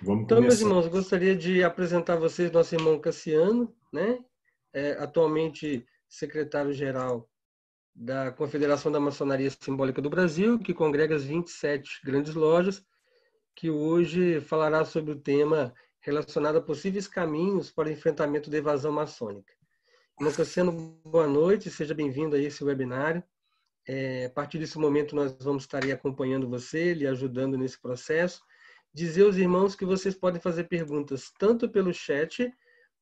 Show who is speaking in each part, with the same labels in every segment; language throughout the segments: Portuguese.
Speaker 1: Vamos
Speaker 2: Então, meus
Speaker 1: começar.
Speaker 2: irmãos, eu gostaria de apresentar a vocês nosso irmão Cassiano, né? Atualmente secretário-geral da Confederação da Maçonaria Simbólica do Brasil, que congrega as 27 grandes lojas, que hoje falará sobre o tema relacionado a possíveis caminhos para o enfrentamento da evasão maçônica. Irmão Cassiano, boa noite, seja bem-vindo a esse webinário. A partir desse momento, nós vamos estar aí acompanhando você, lhe ajudando nesse processo. Dizer aos irmãos que vocês podem fazer perguntas tanto pelo chat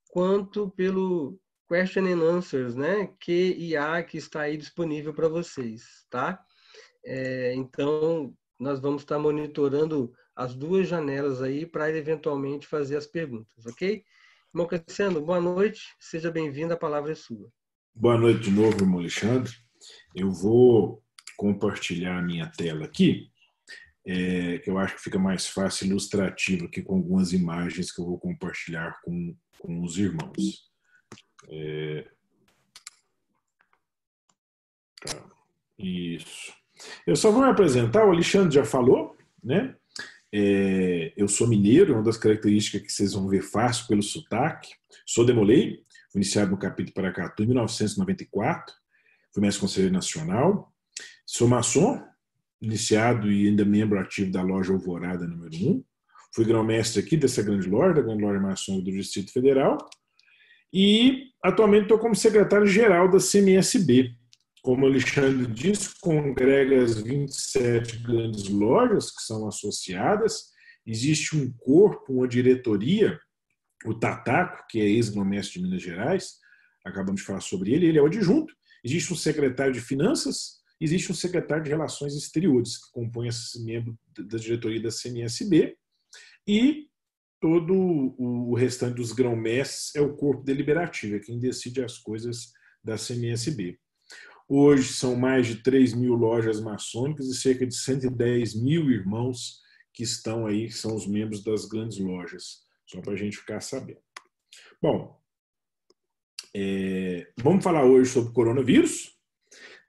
Speaker 2: quanto pelo Question and Answers, né? QIA, que está aí disponível para vocês, tá? Então, nós vamos estar monitorando as duas janelas aí para eventualmente fazer as perguntas, ok? Irmão Cassiano, boa noite, seja bem-vindo, a palavra é sua.
Speaker 1: Boa noite de novo, irmão Alexandre. Eu vou compartilhar a minha tela aqui, que eu acho que fica mais fácil, ilustrativo aqui com algumas imagens que eu vou compartilhar com os irmãos. Tá. Isso. Eu só vou me apresentar, o Alexandre já falou, né? Eu sou mineiro, uma das características que vocês vão ver fácil pelo sotaque. Sou Demolei, fui iniciado no capítulo Paracatu em 1994, fui mestre conselheiro nacional. Sou maçom, iniciado e ainda membro ativo da loja Alvorada número 1. Fui grão-mestre aqui dessa grande loja, da grande loja maçom do Distrito Federal. E atualmente estou como secretário-geral da CMSB. Como o Alexandre disse, congrega as 27 grandes lojas que são associadas. Existe um corpo, uma diretoria, o Tataco, que é ex-grão-mestre de Minas Gerais, acabamos de falar sobre ele, ele é o adjunto. Existe um secretário de Finanças, existe um secretário de Relações Exteriores, que compõe esse membro da diretoria da CMSB, e todo o restante dos grão-mestres é o corpo deliberativo, é quem decide as coisas da CMSB. Hoje são mais de 3.000 lojas maçônicas e cerca de 110 mil irmãos que estão aí, que são os membros das grandes lojas, só para a gente ficar sabendo. Bom, vamos falar hoje sobre o coronavírus,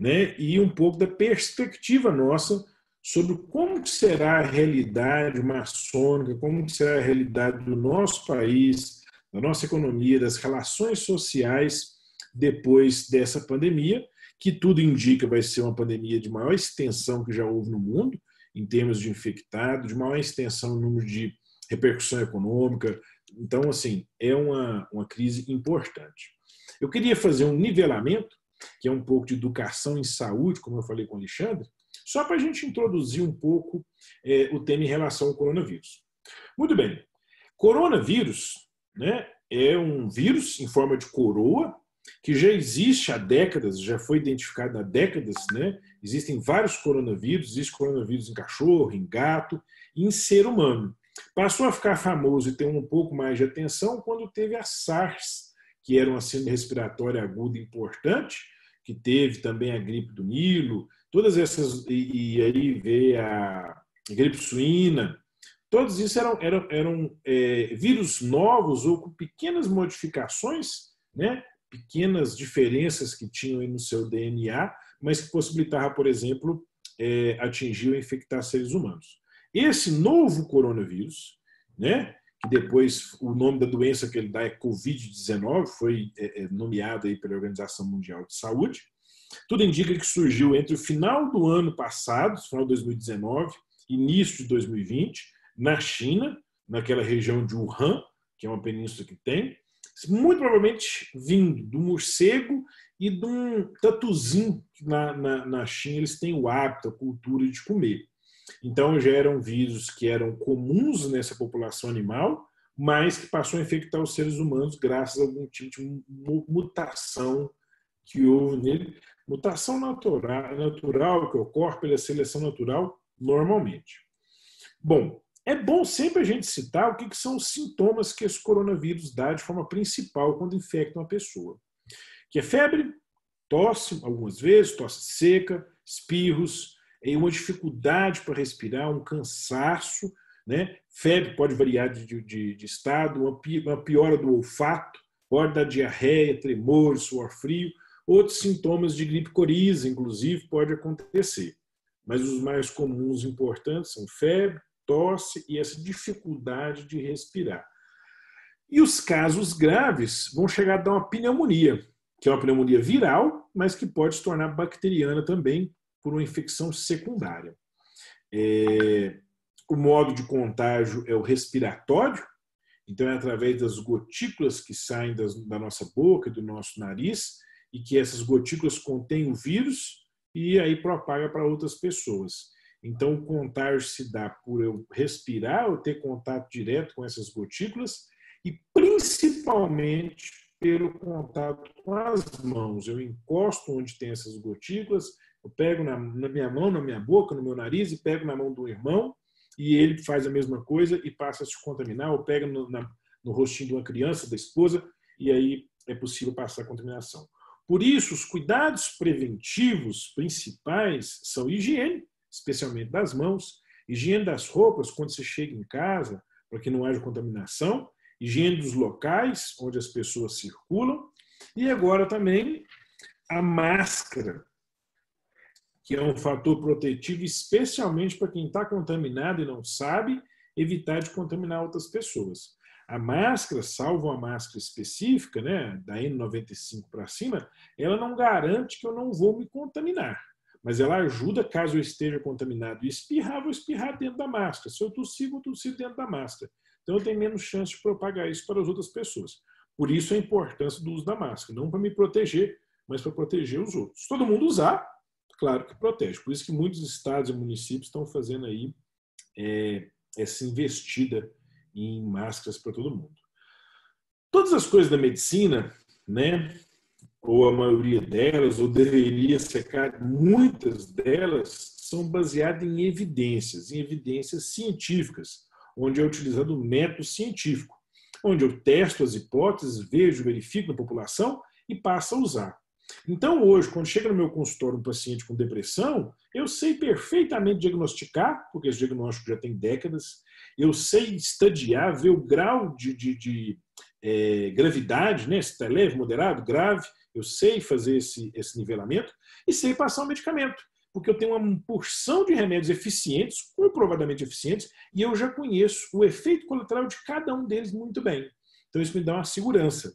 Speaker 1: né, e um pouco da perspectiva nossa sobre como será a realidade maçônica, como será a realidade do nosso país, da nossa economia, das relações sociais depois dessa pandemia, que tudo indica vai ser uma pandemia de maior extensão que já houve no mundo, em termos de infectados, de maior extensão no número de repercussão econômica. Então, assim, é uma crise importante. Eu queria fazer um nivelamento, que é um pouco de educação em saúde, como eu falei com o Alexandre, só para a gente introduzir um pouco o tema em relação ao coronavírus. Muito bem. Coronavírus, né, é um vírus em forma de coroa, que já existe há décadas, já foi identificado há décadas, né? Existem vários coronavírus, existe coronavírus em cachorro, em gato e em ser humano. Passou a ficar famoso e ter um pouco mais de atenção quando teve a SARS, que era uma síndrome respiratória aguda importante, que teve também a gripe do Nilo, todas essas, e aí veio a gripe suína, todos isso eram vírus novos ou com pequenas modificações, né? Pequenas diferenças que tinham no seu DNA, mas que possibilitava, por exemplo, atingir ou infectar seres humanos. Esse novo coronavírus, né, que depois o nome da doença que ele dá é Covid-19, foi nomeado aí pela Organização Mundial de Saúde, tudo indica que surgiu entre o final do ano passado, final de 2019, início de 2020, na China, naquela região de Wuhan, que é uma península que tem, muito provavelmente vindo do morcego e de um tatuzinho que na China eles têm o hábito, a cultura de comer. Então já eram vírus que eram comuns nessa população animal, mas que passou a infectar os seres humanos graças a algum tipo de mutação que houve nele. Mutação natural que ocorre pela seleção natural normalmente. Bom, é bom sempre a gente citar o que são os sintomas que esse coronavírus dá de forma principal quando infecta uma pessoa. Que é febre, tosse, algumas vezes, tosse seca, espirros, uma dificuldade para respirar, um cansaço, né? Febre pode variar de estado, uma piora do olfato, pode dar diarreia, tremor, suor frio, outros sintomas de gripe coriza, inclusive, pode acontecer. Mas os mais comuns e importantes são febre, tosse e essa dificuldade de respirar. E os casos graves vão chegar a dar uma pneumonia, que é uma pneumonia viral, mas que pode se tornar bacteriana também por uma infecção secundária. O modo de contágio é o respiratório, então é através das gotículas que saem da nossa boca, do nosso nariz, e que essas gotículas contêm o vírus e aí propaga para outras pessoas. Então o contágio se dá por eu respirar ou ter contato direto com essas gotículas e principalmente pelo contato com as mãos. Eu encosto onde tem essas gotículas, eu pego na minha mão, na minha boca, no meu nariz e pego na mão do irmão e ele faz a mesma coisa e passa a se contaminar, ou pega no rostinho de uma criança, da esposa, e aí é possível passar a contaminação. Por isso, os cuidados preventivos principais são higiene, especialmente das mãos, higiene das roupas quando você chega em casa, para que não haja contaminação, higiene dos locais onde as pessoas circulam, e agora também a máscara, que é um fator protetivo especialmente para quem está contaminado e não sabe, evitar de contaminar outras pessoas. A máscara, salvo a máscara específica, né, da N95 para cima, ela não garante que eu não vou me contaminar, mas ela ajuda, caso eu esteja contaminado e espirrar, vou espirrar dentro da máscara. Se eu tossir, vou tossir dentro da máscara. Então eu tenho menos chance de propagar isso para as outras pessoas. Por isso a importância do uso da máscara, não para me proteger, mas para proteger os outros. Se todo mundo usar, claro que protege. Por isso que muitos estados e municípios estão fazendo aí essa investida em máscaras para todo mundo. Todas as coisas da medicina, né, ou a maioria delas, ou deveria ser, muitas delas são baseadas em evidências científicas, onde é utilizado o método científico, onde eu testo as hipóteses, vejo, verifico na população e passo a usar. Então, hoje, quando chega no meu consultório um paciente com depressão, eu sei perfeitamente diagnosticar, porque esse diagnóstico já tem décadas, eu sei estadiar, ver o grau de gravidade, né? Se está leve, moderado, grave, eu sei fazer esse nivelamento e sei passar o medicamento, porque eu tenho uma porção de remédios eficientes, comprovadamente eficientes, e eu já conheço o efeito colateral de cada um deles muito bem. Então, isso me dá uma segurança,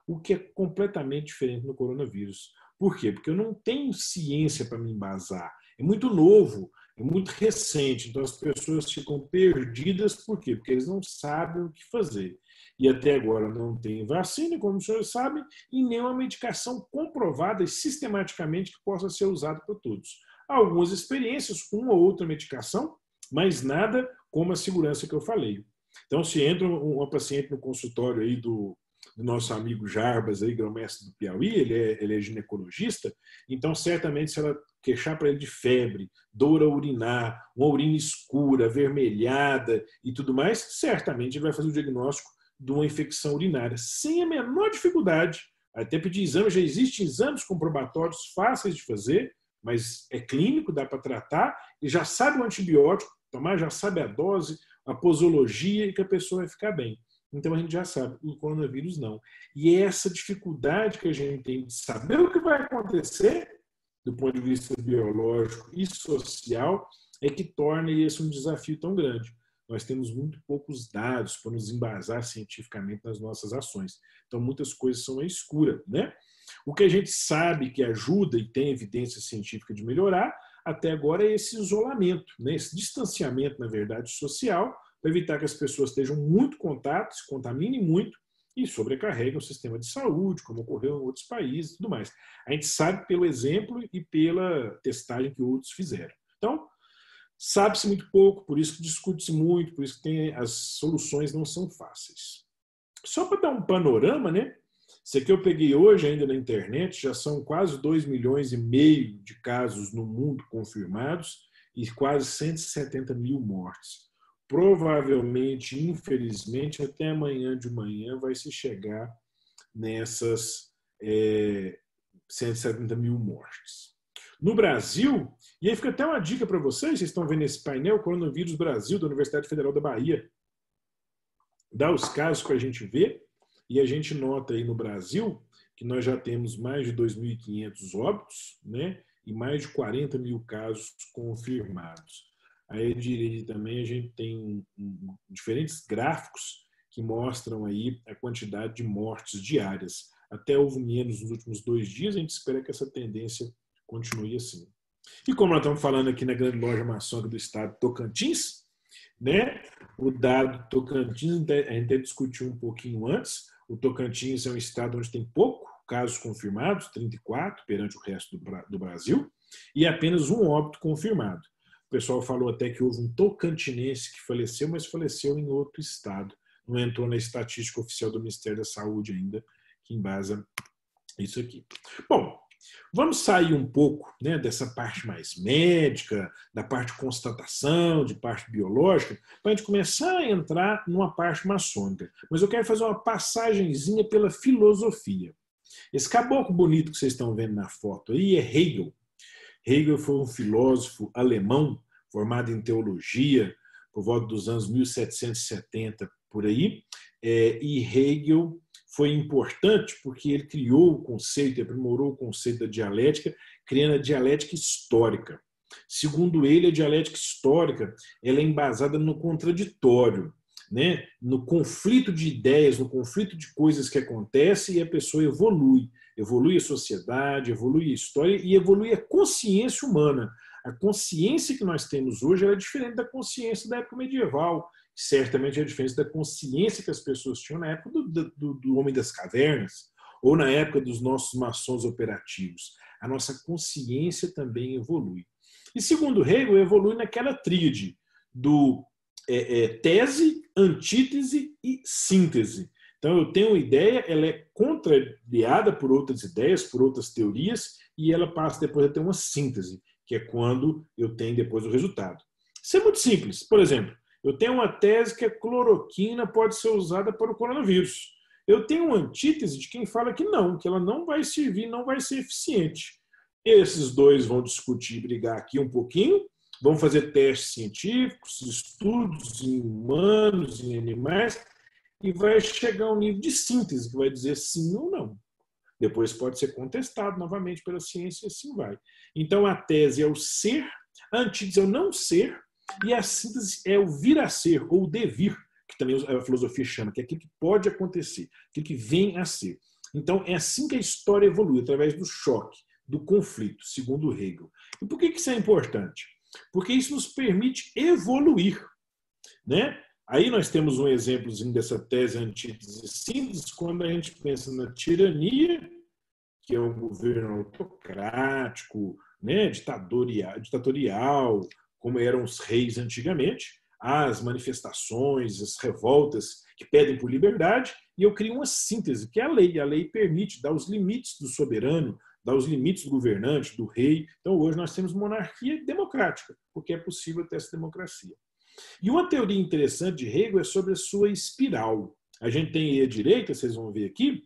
Speaker 1: o que é completamente diferente no coronavírus. Por quê? Porque eu não tenho ciência para me embasar. É muito novo, é muito recente, então as pessoas ficam perdidas. Por quê? Porque eles não sabem o que fazer. E até agora não tem vacina, como os senhores sabem, e nenhuma medicação comprovada e sistematicamente que possa ser usada por todos. Há algumas experiências com uma ou outra medicação, mas nada como a segurança que eu falei. Então, se entra uma paciente no consultório aí do nosso amigo Jarbas, aí, grão-mestre do Piauí, ele é ginecologista, então certamente se ela queixar para ele de febre, dor a urinar, uma urina escura, avermelhada e tudo mais, certamente ele vai fazer o diagnóstico de uma infecção urinária, sem a menor dificuldade. Até pedir exame, já existem exames comprobatórios fáceis de fazer, mas é clínico, dá para tratar, e já sabe o antibiótico tomar, já sabe a dose, a posologia e que a pessoa vai ficar bem. Então a gente já sabe, o coronavírus não. E é essa dificuldade que a gente tem de saber o que vai acontecer, do ponto de vista biológico e social, é que torna esse um desafio tão grande. Nós temos muito poucos dados para nos embasar cientificamente nas nossas ações. Então muitas coisas são escuras, né? O que a gente sabe que ajuda e tem evidência científica de melhorar, até agora é esse isolamento, né? Esse distanciamento, na verdade, social, para evitar que as pessoas estejam muito em contato, se contaminem muito e sobrecarreguem o sistema de saúde, como ocorreu em outros países e tudo mais. A gente sabe pelo exemplo e pela testagem que outros fizeram. Então, sabe-se muito pouco, por isso que discute-se muito, por isso que as soluções não são fáceis. Só para dar um panorama, né? Isso aqui eu peguei hoje ainda na internet, já são quase 2,5 milhões de casos no mundo confirmados e quase 170 mil mortes. Provavelmente, infelizmente, até amanhã de manhã vai se chegar nessas 170 mil mortes. No Brasil, e aí fica até uma dica para vocês estão vendo esse painel, Coronavírus Brasil, da Universidade Federal da Bahia. Dá os casos para a gente ver, e a gente nota aí no Brasil que nós já temos mais de 2.500 óbitos, né, e mais de 40 mil casos confirmados. Aí à direita também a gente tem diferentes gráficos que mostram aí a quantidade de mortes diárias. Até houve menos nos últimos 2 dias, a gente espera que essa tendência continue assim. E como nós estamos falando aqui na grande loja maçônica do estado de Tocantins, né? O dado Tocantins, a gente até discutiu um pouquinho antes, o Tocantins é um estado onde tem pouco casos confirmados, 34 perante o resto do Brasil, e apenas um óbito confirmado. O pessoal falou até que houve um tocantinense que faleceu, mas faleceu em outro estado. Não entrou na estatística oficial do Ministério da Saúde ainda, que embasa isso aqui. Bom, vamos sair um pouco, né, dessa parte mais médica, da parte de constatação, de parte biológica, para a gente começar a entrar numa parte maçônica. Mas eu quero fazer uma passagenzinha pela filosofia. Esse caboclo bonito que vocês estão vendo na foto aí é Hegel. Hegel foi um filósofo alemão formado em teologia por volta dos anos 1770, por aí. E Hegel foi importante porque ele criou o conceito, aprimorou o conceito da dialética, criando a dialética histórica. Segundo ele, a dialética histórica ela é embasada no contraditório, né? No conflito de ideias, no conflito de coisas que acontecem e a pessoa evolui. Evolui a sociedade, evolui a história e evolui a consciência humana. A consciência que nós temos hoje é diferente da consciência da época medieval. Certamente é diferente da consciência que as pessoas tinham na época do Homem das Cavernas ou na época dos nossos maçons operativos. A nossa consciência também evolui. E segundo Hegel, evolui naquela tríade do tese, antítese e síntese. Então, eu tenho uma ideia, ela é contrariada por outras ideias, por outras teorias, e ela passa depois a ter uma síntese, que é quando eu tenho depois o resultado. Isso é muito simples. Por exemplo, eu tenho uma tese que a cloroquina pode ser usada para o coronavírus. Eu tenho uma antítese de quem fala que ela não vai servir, não vai ser eficiente. Esses dois vão discutir e brigar aqui um pouquinho, vão fazer testes científicos, estudos em humanos, em animais, e vai chegar a um nível de síntese que vai dizer sim ou não. Depois pode ser contestado novamente pela ciência e assim vai. Então a tese é o ser, a antítese é o não ser, e a síntese é o vir a ser, ou o devir, que também a filosofia chama, que é aquilo que pode acontecer, aquilo que vem a ser. Então é assim que a história evolui, através do choque, do conflito, segundo Hegel. E por que isso é importante? Porque isso nos permite evoluir, né? Aí nós temos um exemplozinho dessa tese antítese e síntese quando a gente pensa na tirania, que é um governo autocrático, né, ditatorial, como eram os reis antigamente, as manifestações, as revoltas que pedem por liberdade, e eu crio uma síntese, que é a lei. A lei permite dar os limites do soberano, dar os limites do governante, do rei. Então, hoje nós temos monarquia democrática, porque é possível ter essa democracia. E uma teoria interessante de Hegel é sobre a sua espiral. A gente tem aí à direita, vocês vão ver aqui,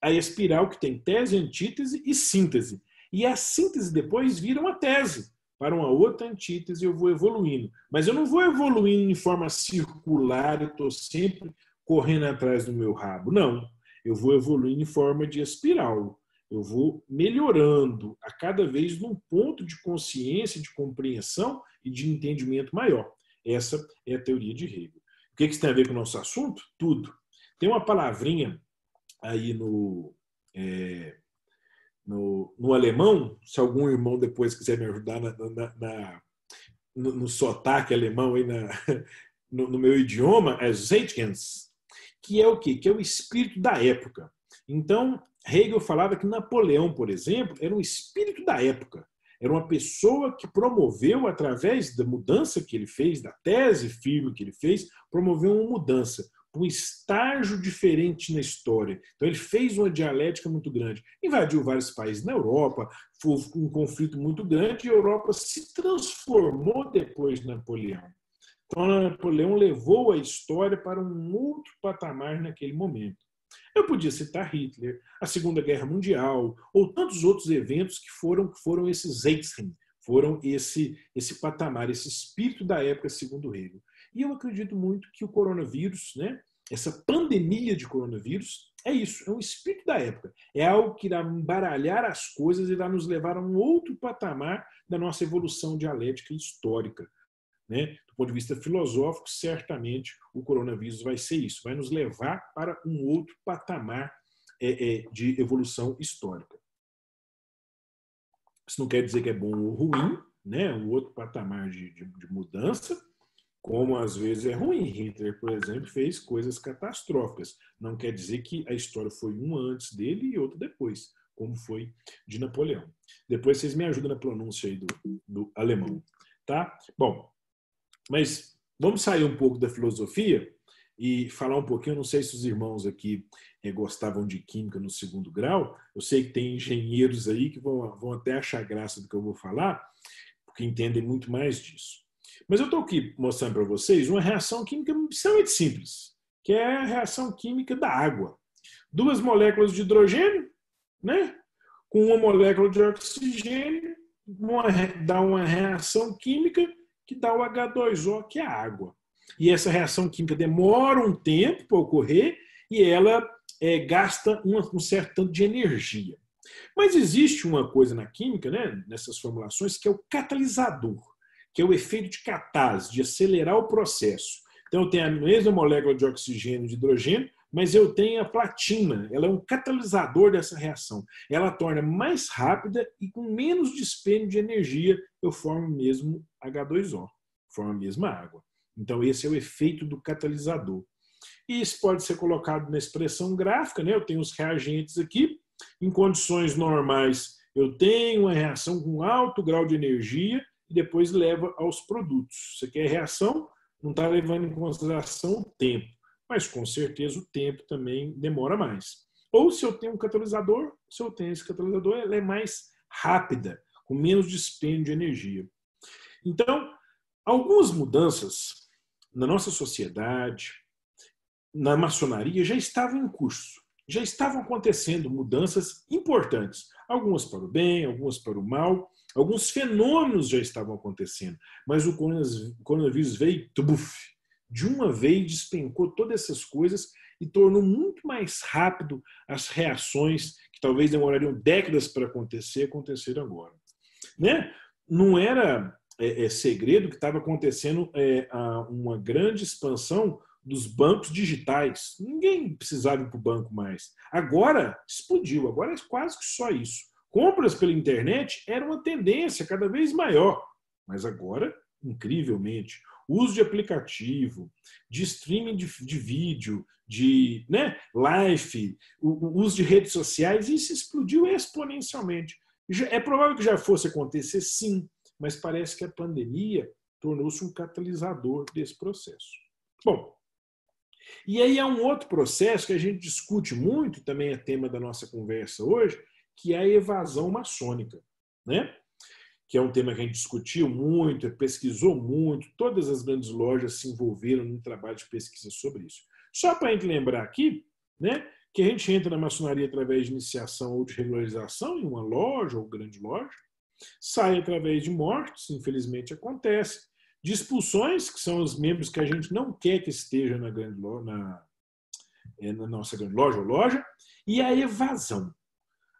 Speaker 1: a espiral que tem tese, antítese e síntese. E a síntese depois vira uma tese. Para uma outra antítese eu vou evoluindo. Mas eu não vou evoluindo em forma circular, eu estou sempre correndo atrás do meu rabo. Não. Eu vou evoluindo em forma de espiral. Eu vou melhorando a cada vez num ponto de consciência, de compreensão e de entendimento maior. Essa é a teoria de Hegel. O que isso tem a ver com o nosso assunto? Tudo. Tem uma palavrinha aí no alemão, se algum irmão depois quiser me ajudar no sotaque alemão aí no meu idioma, é Zeitgeist, que é o quê? Que é o espírito da época. Então, Hegel falava que Napoleão, por exemplo, era um espírito da época. Era uma pessoa que promoveu, através da mudança que ele fez, da tese firme que ele fez, promoveu uma mudança, um estágio diferente na história. Então ele fez uma dialética muito grande. Invadiu vários países na Europa, foi um conflito muito grande e a Europa se transformou depois de Napoleão. Então Napoleão levou a história para um outro patamar naquele momento. Eu podia citar Hitler, a Segunda Guerra Mundial, ou tantos outros eventos que foram esses Zeitgeist, foram esse patamar, esse espírito da época, segundo Hegel. E eu acredito muito que o coronavírus, né, essa pandemia de coronavírus, é isso, é um espírito da época. É algo que irá embaralhar as coisas e irá nos levar a um outro patamar da nossa evolução dialética e histórica. né? Do ponto de vista filosófico, certamente o coronavírus vai ser isso, vai nos levar para um outro patamar de evolução histórica. Isso não quer dizer que é bom ou ruim, né? Um outro patamar de mudança, como às vezes é ruim. Hitler, por exemplo, fez coisas catastróficas. Não quer dizer que a história foi um antes dele e outro depois, como foi de Napoleão. Depois vocês me ajudam na pronúncia aí do alemão, tá? Bom, mas vamos sair um pouco da filosofia e falar um pouquinho, não sei se os irmãos aqui gostavam de química no segundo grau, eu sei que tem engenheiros aí que vão até achar graça do que eu vou falar, porque entendem muito mais disso. Mas eu estou aqui mostrando para vocês uma reação química extremamente simples, que é a reação química da água. 2 moléculas de hidrogênio, né, com 1 molécula de oxigênio, dá uma reação química que dá o H2O, que é a água. E essa reação química demora um tempo para ocorrer e ela gasta um certo tanto de energia. Mas existe uma coisa na química, né, nessas formulações, que é o catalisador, que é o efeito de catase, de acelerar o processo. Então, eu tenho a mesma molécula de oxigênio e de hidrogênio, mas eu tenho a platina, ela é um catalisador dessa reação. Ela torna mais rápida e com menos dispêndio de energia, eu formo mesmo H2O, formo a mesma água. Então, esse é o efeito do catalisador. E isso pode ser colocado na expressão gráfica, né? Eu tenho os reagentes aqui. Em condições normais, eu tenho uma reação com alto grau de energia e depois leva aos produtos. Isso aqui é reação, não está levando em consideração o tempo, mas com certeza o tempo também demora mais. Ou se eu tenho um catalisador, se eu tenho esse catalisador, ela é mais rápida, com menos dispêndio de energia. Então, algumas mudanças na nossa sociedade, na maçonaria, já estavam em curso. Já estavam acontecendo mudanças importantes. Algumas para o bem, algumas para o mal. Alguns fenômenos já estavam acontecendo. Mas o coronavírus veio, de uma vez despencou todas essas coisas e tornou muito mais rápido as reações que talvez demorariam décadas para acontecer, aconteceram agora. Né? Não era segredo que estava acontecendo uma grande expansão dos bancos digitais. Ninguém precisava ir para o banco mais. Agora explodiu, agora é quase que só isso. Compras pela internet era uma tendência cada vez maior, mas agora, incrivelmente, o uso de aplicativo, de streaming de vídeo, de live, o uso de redes sociais, isso explodiu exponencialmente. É provável que já fosse acontecer, sim, mas parece que a pandemia tornou-se um catalisador desse processo. Bom, e aí há um outro processo que a gente discute muito, também é tema da nossa conversa hoje, que é a evasão maçônica, né? Que é um tema que a gente discutiu muito, pesquisou muito, todas as grandes lojas se envolveram num trabalho de pesquisa sobre isso. Só para a gente lembrar aqui, né, que a gente entra na maçonaria através de iniciação ou de regularização em uma loja ou grande loja, sai através de mortes, infelizmente acontece, de expulsões, que são os membros que a gente não quer que esteja na grande loja, na nossa grande loja ou loja, e a evasão.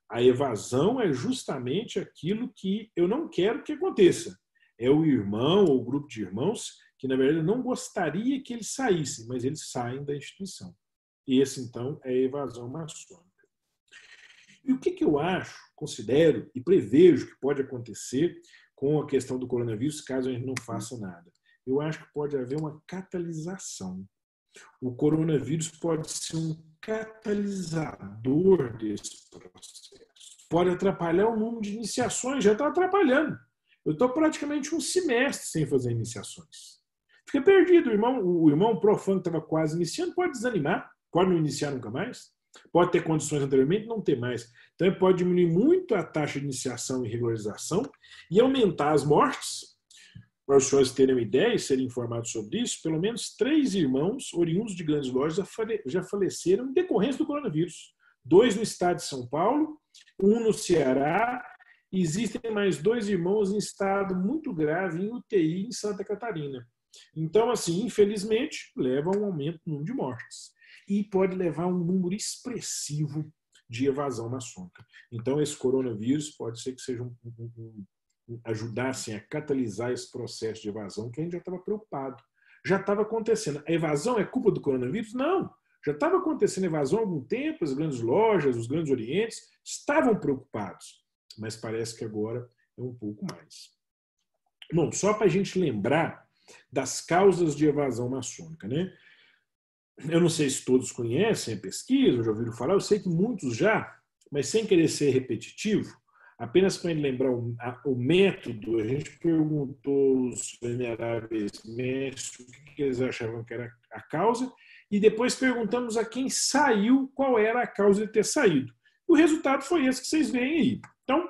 Speaker 1: A evasão é justamente aquilo que eu não quero que aconteça. É o irmão ou o grupo de irmãos que, na verdade, eu não gostaria que eles saíssem, mas eles saem da instituição. E esse, então, é a evasão maçônica. E o que eu acho, considero e prevejo que pode acontecer com a questão do coronavírus, caso a gente não faça nada? Eu acho que pode haver uma catalisação. O coronavírus pode ser um catalisador desse processo. Pode atrapalhar o número de iniciações, já está atrapalhando. Eu estou praticamente um semestre sem fazer iniciações. Fica perdido. O irmão profano que estava quase iniciando pode desanimar, pode não iniciar nunca mais, pode ter condições anteriormente não ter mais. Então, ele pode diminuir muito a taxa de iniciação e regularização e aumentar as mortes. Para os senhores terem uma ideia e serem informados sobre isso, pelo menos 3 irmãos oriundos de grandes lojas já faleceram em decorrência do coronavírus. 2 no estado de São Paulo, 1 no Ceará, e existem mais 2 irmãos em estado muito grave em UTI em Santa Catarina. Então, assim, infelizmente, leva a um aumento no número de mortes. E pode levar a um número expressivo de evasão maçônica. Então, esse coronavírus pode ser que seja ajudassem a catalisar esse processo de evasão, que a gente já estava preocupado. Já estava acontecendo. A evasão é culpa do coronavírus? Não. Já estava acontecendo evasão há algum tempo, as grandes lojas, os grandes orientes estavam preocupados, mas parece que agora é um pouco mais. Bom, só para a gente lembrar das causas de evasão maçônica, né? Eu não sei se todos conhecem a pesquisa, já ouviram falar, eu sei que muitos já, mas sem querer ser repetitivo, apenas para lembrar o método, a gente perguntou aos veneráveis mestres o que eles achavam que era a causa, e depois perguntamos a quem saiu qual era a causa de ter saído. O resultado foi esse que vocês veem aí. Então,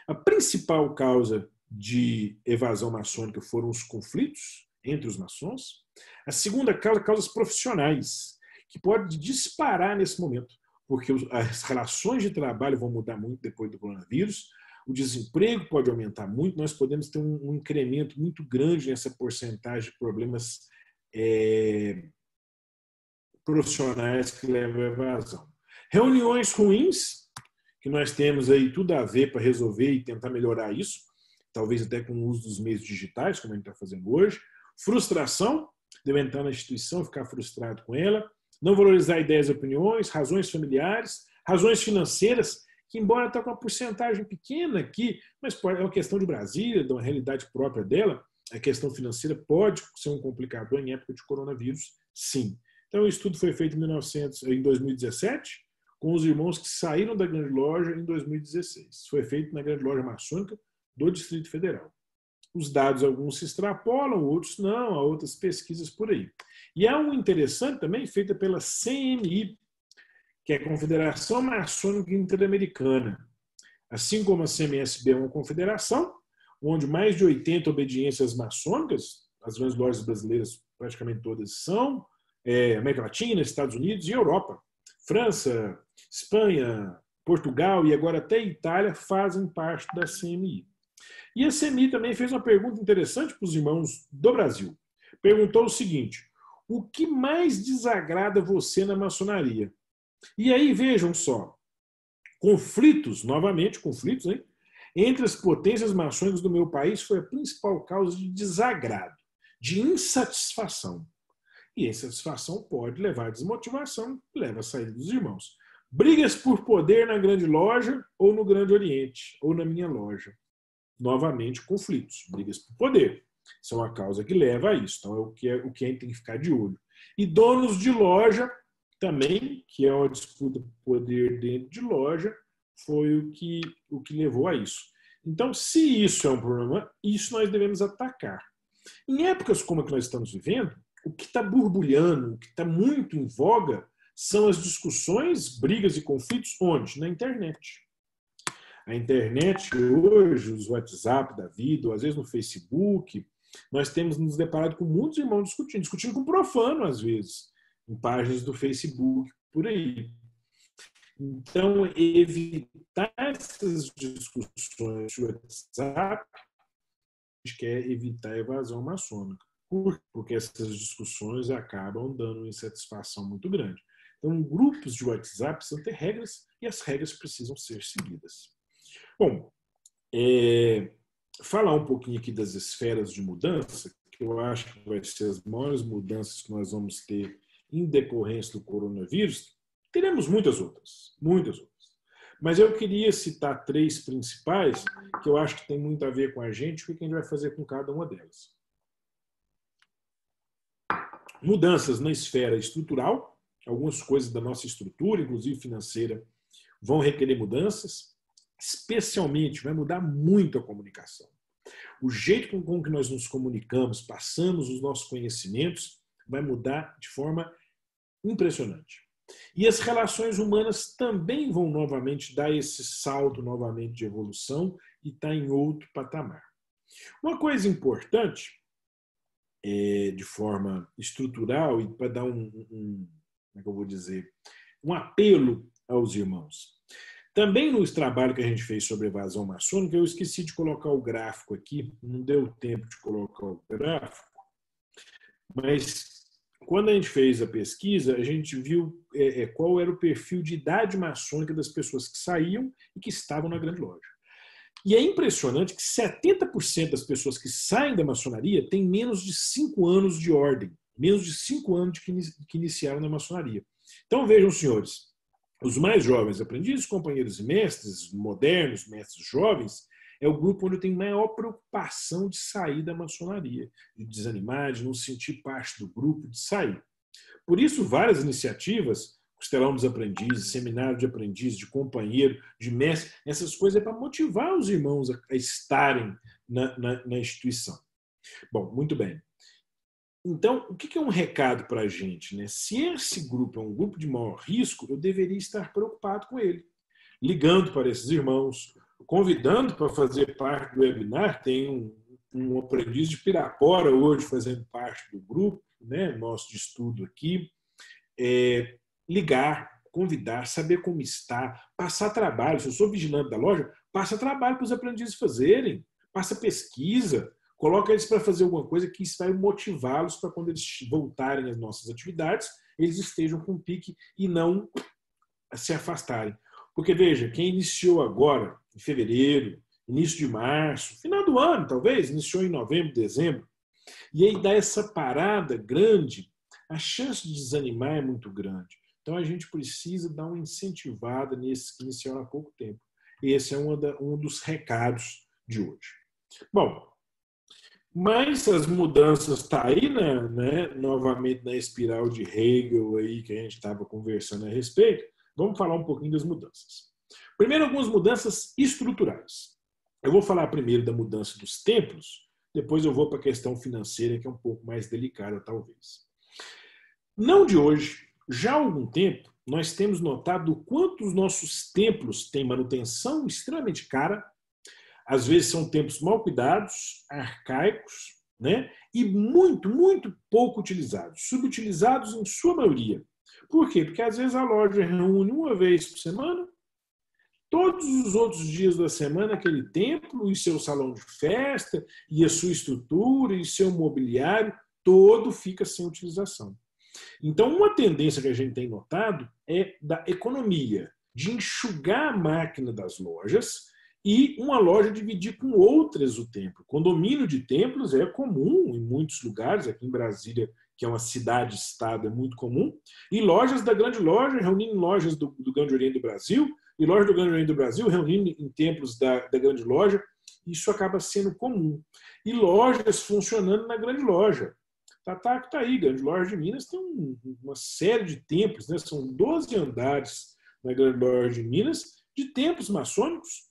Speaker 1: a principal causa de evasão maçônica foram os conflitos entre os maçons. A segunda causa, causas profissionais, que pode disparar nesse momento, porque as relações de trabalho vão mudar muito depois do coronavírus, o desemprego pode aumentar muito, nós podemos ter um incremento muito grande nessa porcentagem de problemas profissionais que levam à evasão. Reuniões ruins, que nós temos aí tudo a ver para resolver e tentar melhorar isso, talvez até com o uso dos meios digitais, como a gente está fazendo hoje. Frustração, deve entrar na instituição, ficar frustrado com ela. Não valorizar ideias e opiniões, razões familiares, razões financeiras, que embora está com uma porcentagem pequena aqui, mas é uma questão de Brasília, de uma realidade própria dela, a questão financeira pode ser um complicador em época de coronavírus, sim. Então, o estudo foi feito em 2017, com os irmãos que saíram da Grande Loja em 2016. Foi feito na Grande Loja Maçônica do Distrito Federal. Os dados, alguns se extrapolam, outros não, há outras pesquisas por aí. E há um interessante também, feita pela CMI, que é a Confederação Maçônica Interamericana. Assim como a CMSB é uma confederação, onde mais de 80 obediências maçônicas, as grandes lojas brasileiras praticamente todas são, América Latina, Estados Unidos e Europa. França, Espanha, Portugal e agora até Itália fazem parte da CMI. E a CMI também fez uma pergunta interessante para os irmãos do Brasil. Perguntou o seguinte: o que mais desagrada você na maçonaria? E aí, vejam só, conflitos, novamente conflitos, hein? Entre as potências maçônicas do meu país foi a principal causa de desagrado, de insatisfação. E a insatisfação pode levar à desmotivação, leva à saída dos irmãos. Brigas por poder na Grande Loja ou no Grande Oriente, ou na minha loja. Novamente, conflitos, brigas por poder. Isso é uma causa que leva a isso. Então, o que a gente tem que ficar de olho. E donos de loja também, que é uma disputa por poder dentro de loja, foi o que levou a isso. Então, se isso é um problema, isso nós devemos atacar. Em épocas como a que nós estamos vivendo, o que está borbulhando, o que está muito em voga, são as discussões, brigas e conflitos onde? Na internet. A internet hoje, os WhatsApp da vida, ou às vezes no Facebook, nós temos nos deparado com muitos irmãos discutindo com profano, às vezes, em páginas do Facebook, por aí. Então, evitar essas discussões no WhatsApp, a gente quer evitar a evasão maçônica. Porque essas discussões acabam dando uma insatisfação muito grande. Então, grupos de WhatsApp precisam ter regras e as regras precisam ser seguidas. Bom, falar um pouquinho aqui das esferas de mudança, que eu acho que vai ser as maiores mudanças que nós vamos ter em decorrência do coronavírus. Teremos muitas outras. Mas eu queria citar 3 principais que eu acho que tem muito a ver com a gente e o que a gente vai fazer com cada uma delas. Mudanças na esfera estrutural, algumas coisas da nossa estrutura, inclusive financeira, vão requerer mudanças, especialmente vai mudar muito a comunicação. O jeito com que nós nos comunicamos, passamos os nossos conhecimentos, vai mudar de forma impressionante. E as relações humanas também vão novamente dar esse salto novamente de evolução e estar em outro patamar. Uma coisa importante, de forma estrutural e para dar como é que eu vou dizer, um apelo aos irmãos. Também no trabalho que a gente fez sobre evasão maçônica, eu esqueci de colocar o gráfico aqui, não deu tempo de colocar o gráfico, mas quando a gente fez a pesquisa, a gente viu qual era o perfil de idade maçônica das pessoas que saíam e que estavam na Grande Loja. E é impressionante que 70% das pessoas que saem da maçonaria têm menos de 5 anos de ordem, menos de 5 anos que iniciaram na maçonaria. Então vejam, senhores, os mais jovens aprendizes, companheiros e mestres modernos, mestres jovens, é o grupo onde eu tenho maior preocupação de sair da maçonaria, de desanimar, de não sentir parte do grupo, de sair. Por isso, várias iniciativas, Costelão dos Aprendizes, Seminário de Aprendiz, de Companheiro, de Mestre, essas coisas é para motivar os irmãos a estarem na instituição. Bom, muito bem. Então, o que é um recado para a gente, né? Se esse grupo é um grupo de maior risco, eu deveria estar preocupado com ele. Ligando para esses irmãos, convidando para fazer parte do webinar, tem um aprendiz de Pirapora hoje fazendo parte do grupo, né, nosso de estudo aqui. Ligar, convidar, saber como está, passar trabalho. Se eu sou vigilante da loja, passa trabalho para os aprendizes fazerem, passa pesquisa, coloca eles para fazer alguma coisa que isso vai motivá-los para quando eles voltarem às nossas atividades, eles estejam com pique e não se afastarem. Porque, veja, quem iniciou agora, em fevereiro, início de março, final do ano, talvez, iniciou em novembro, dezembro, e aí dá essa parada grande, a chance de desanimar é muito grande. Então, a gente precisa dar uma incentivada nesses que iniciaram há pouco tempo. Esse é um dos recados de hoje. Bom, mas as mudanças estão aí, né, novamente na espiral de Hegel aí, que a gente estava conversando a respeito. Vamos falar um pouquinho das mudanças. Primeiro, algumas mudanças estruturais. Eu vou falar primeiro da mudança dos templos, depois eu vou para a questão financeira, que é um pouco mais delicada, talvez. Não de hoje, já há algum tempo, nós temos notado o quanto os nossos templos têm manutenção extremamente cara. Às vezes são templos mal cuidados, arcaicos, né? E muito, muito pouco utilizados, subutilizados em sua maioria. Por quê? Porque às vezes a loja reúne uma vez por semana, todos os outros dias da semana aquele templo e seu salão de festa, e a sua estrutura, e seu mobiliário, todo fica sem utilização. Então, uma tendência que a gente tem notado é da economia, de enxugar a máquina das lojas e uma loja dividir com outras o templo. Condomínio de templos é comum em muitos lugares, aqui em Brasília, que é uma cidade-estado, é muito comum, e lojas da grande loja reunindo em lojas do Grande Oriente do Brasil, e lojas do Grande Oriente do Brasil reunindo em templos da grande loja. Isso acaba sendo comum. E lojas funcionando na grande loja. Tá aí, Grande Loja de Minas tem uma série de templos, né? São 12 andares na Grande Loja de Minas, de templos maçônicos,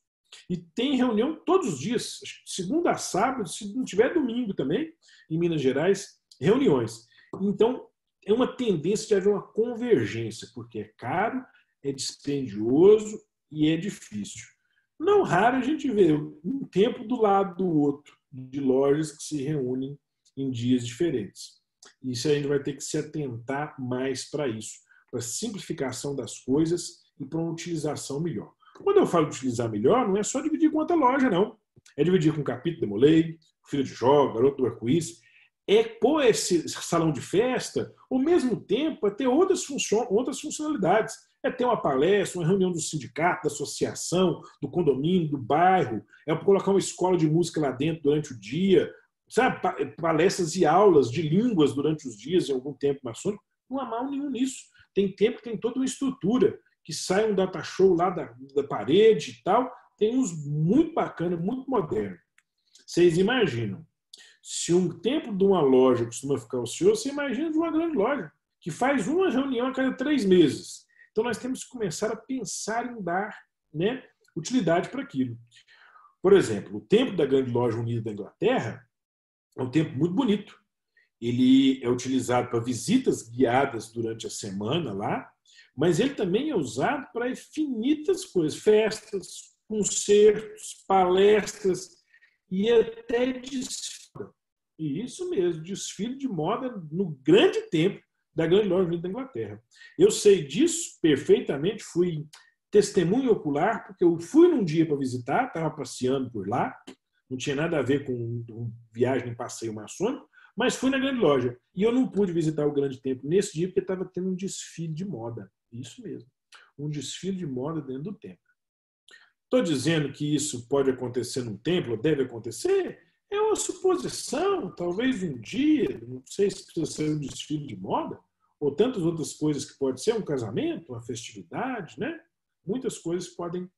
Speaker 1: e tem reunião todos os dias, segunda a sábado, se não tiver domingo também, em Minas Gerais, reuniões. Então, é uma tendência de haver uma convergência, porque é caro, é dispendioso e é difícil. Não raro a gente vê um templo do lado do outro, de lojas que se reúnem em dias diferentes. Isso a gente vai ter que se atentar mais para isso, para a simplificação das coisas e para uma utilização melhor. Quando eu falo de utilizar melhor, não é só dividir com outra loja, não. É dividir com o Capítulo Demolei, Filho de Jó, Garoto do Arco-Íris. É pôr esse salão de festa, ao mesmo tempo, é ter outras funcionalidades. É ter uma palestra, uma reunião do sindicato, da associação, do condomínio, do bairro. É colocar uma escola de música lá dentro durante o dia. Sabe, palestras e aulas de línguas durante os dias, em algum tempo maçônico. Não há mal nenhum nisso. Tem tempo que tem toda uma estrutura, que sai um data show lá da parede e tal. Tem uns muito bacana, muito moderno. Vocês imaginam, se um templo de uma loja costuma ficar ocioso, você imagina de uma grande loja, que faz uma reunião a cada 3 meses. Então nós temos que começar a pensar em dar, né, utilidade para aquilo. Por exemplo, o templo da Grande Loja Unida da Inglaterra é um templo muito bonito. Ele é utilizado para visitas guiadas durante a semana lá, mas ele também é usado para infinitas coisas, festas, concertos, palestras e até desfile. E isso mesmo, desfile de moda no grande templo da Grande Loja Unida da Inglaterra. Eu sei disso perfeitamente, fui testemunho ocular, porque eu fui num dia para visitar, estava passeando por lá, não tinha nada a ver com viagem em passeio maçônico, mas fui na grande loja. E eu não pude visitar o grande templo nesse dia, porque estava tendo um desfile de moda. Isso mesmo. Um desfile de moda dentro do templo. Estou dizendo que isso pode acontecer num templo, deve acontecer? É uma suposição, talvez um dia, não sei se precisa ser um desfile de moda, ou tantas outras coisas que pode ser um casamento, uma festividade, né? Muitas coisas podem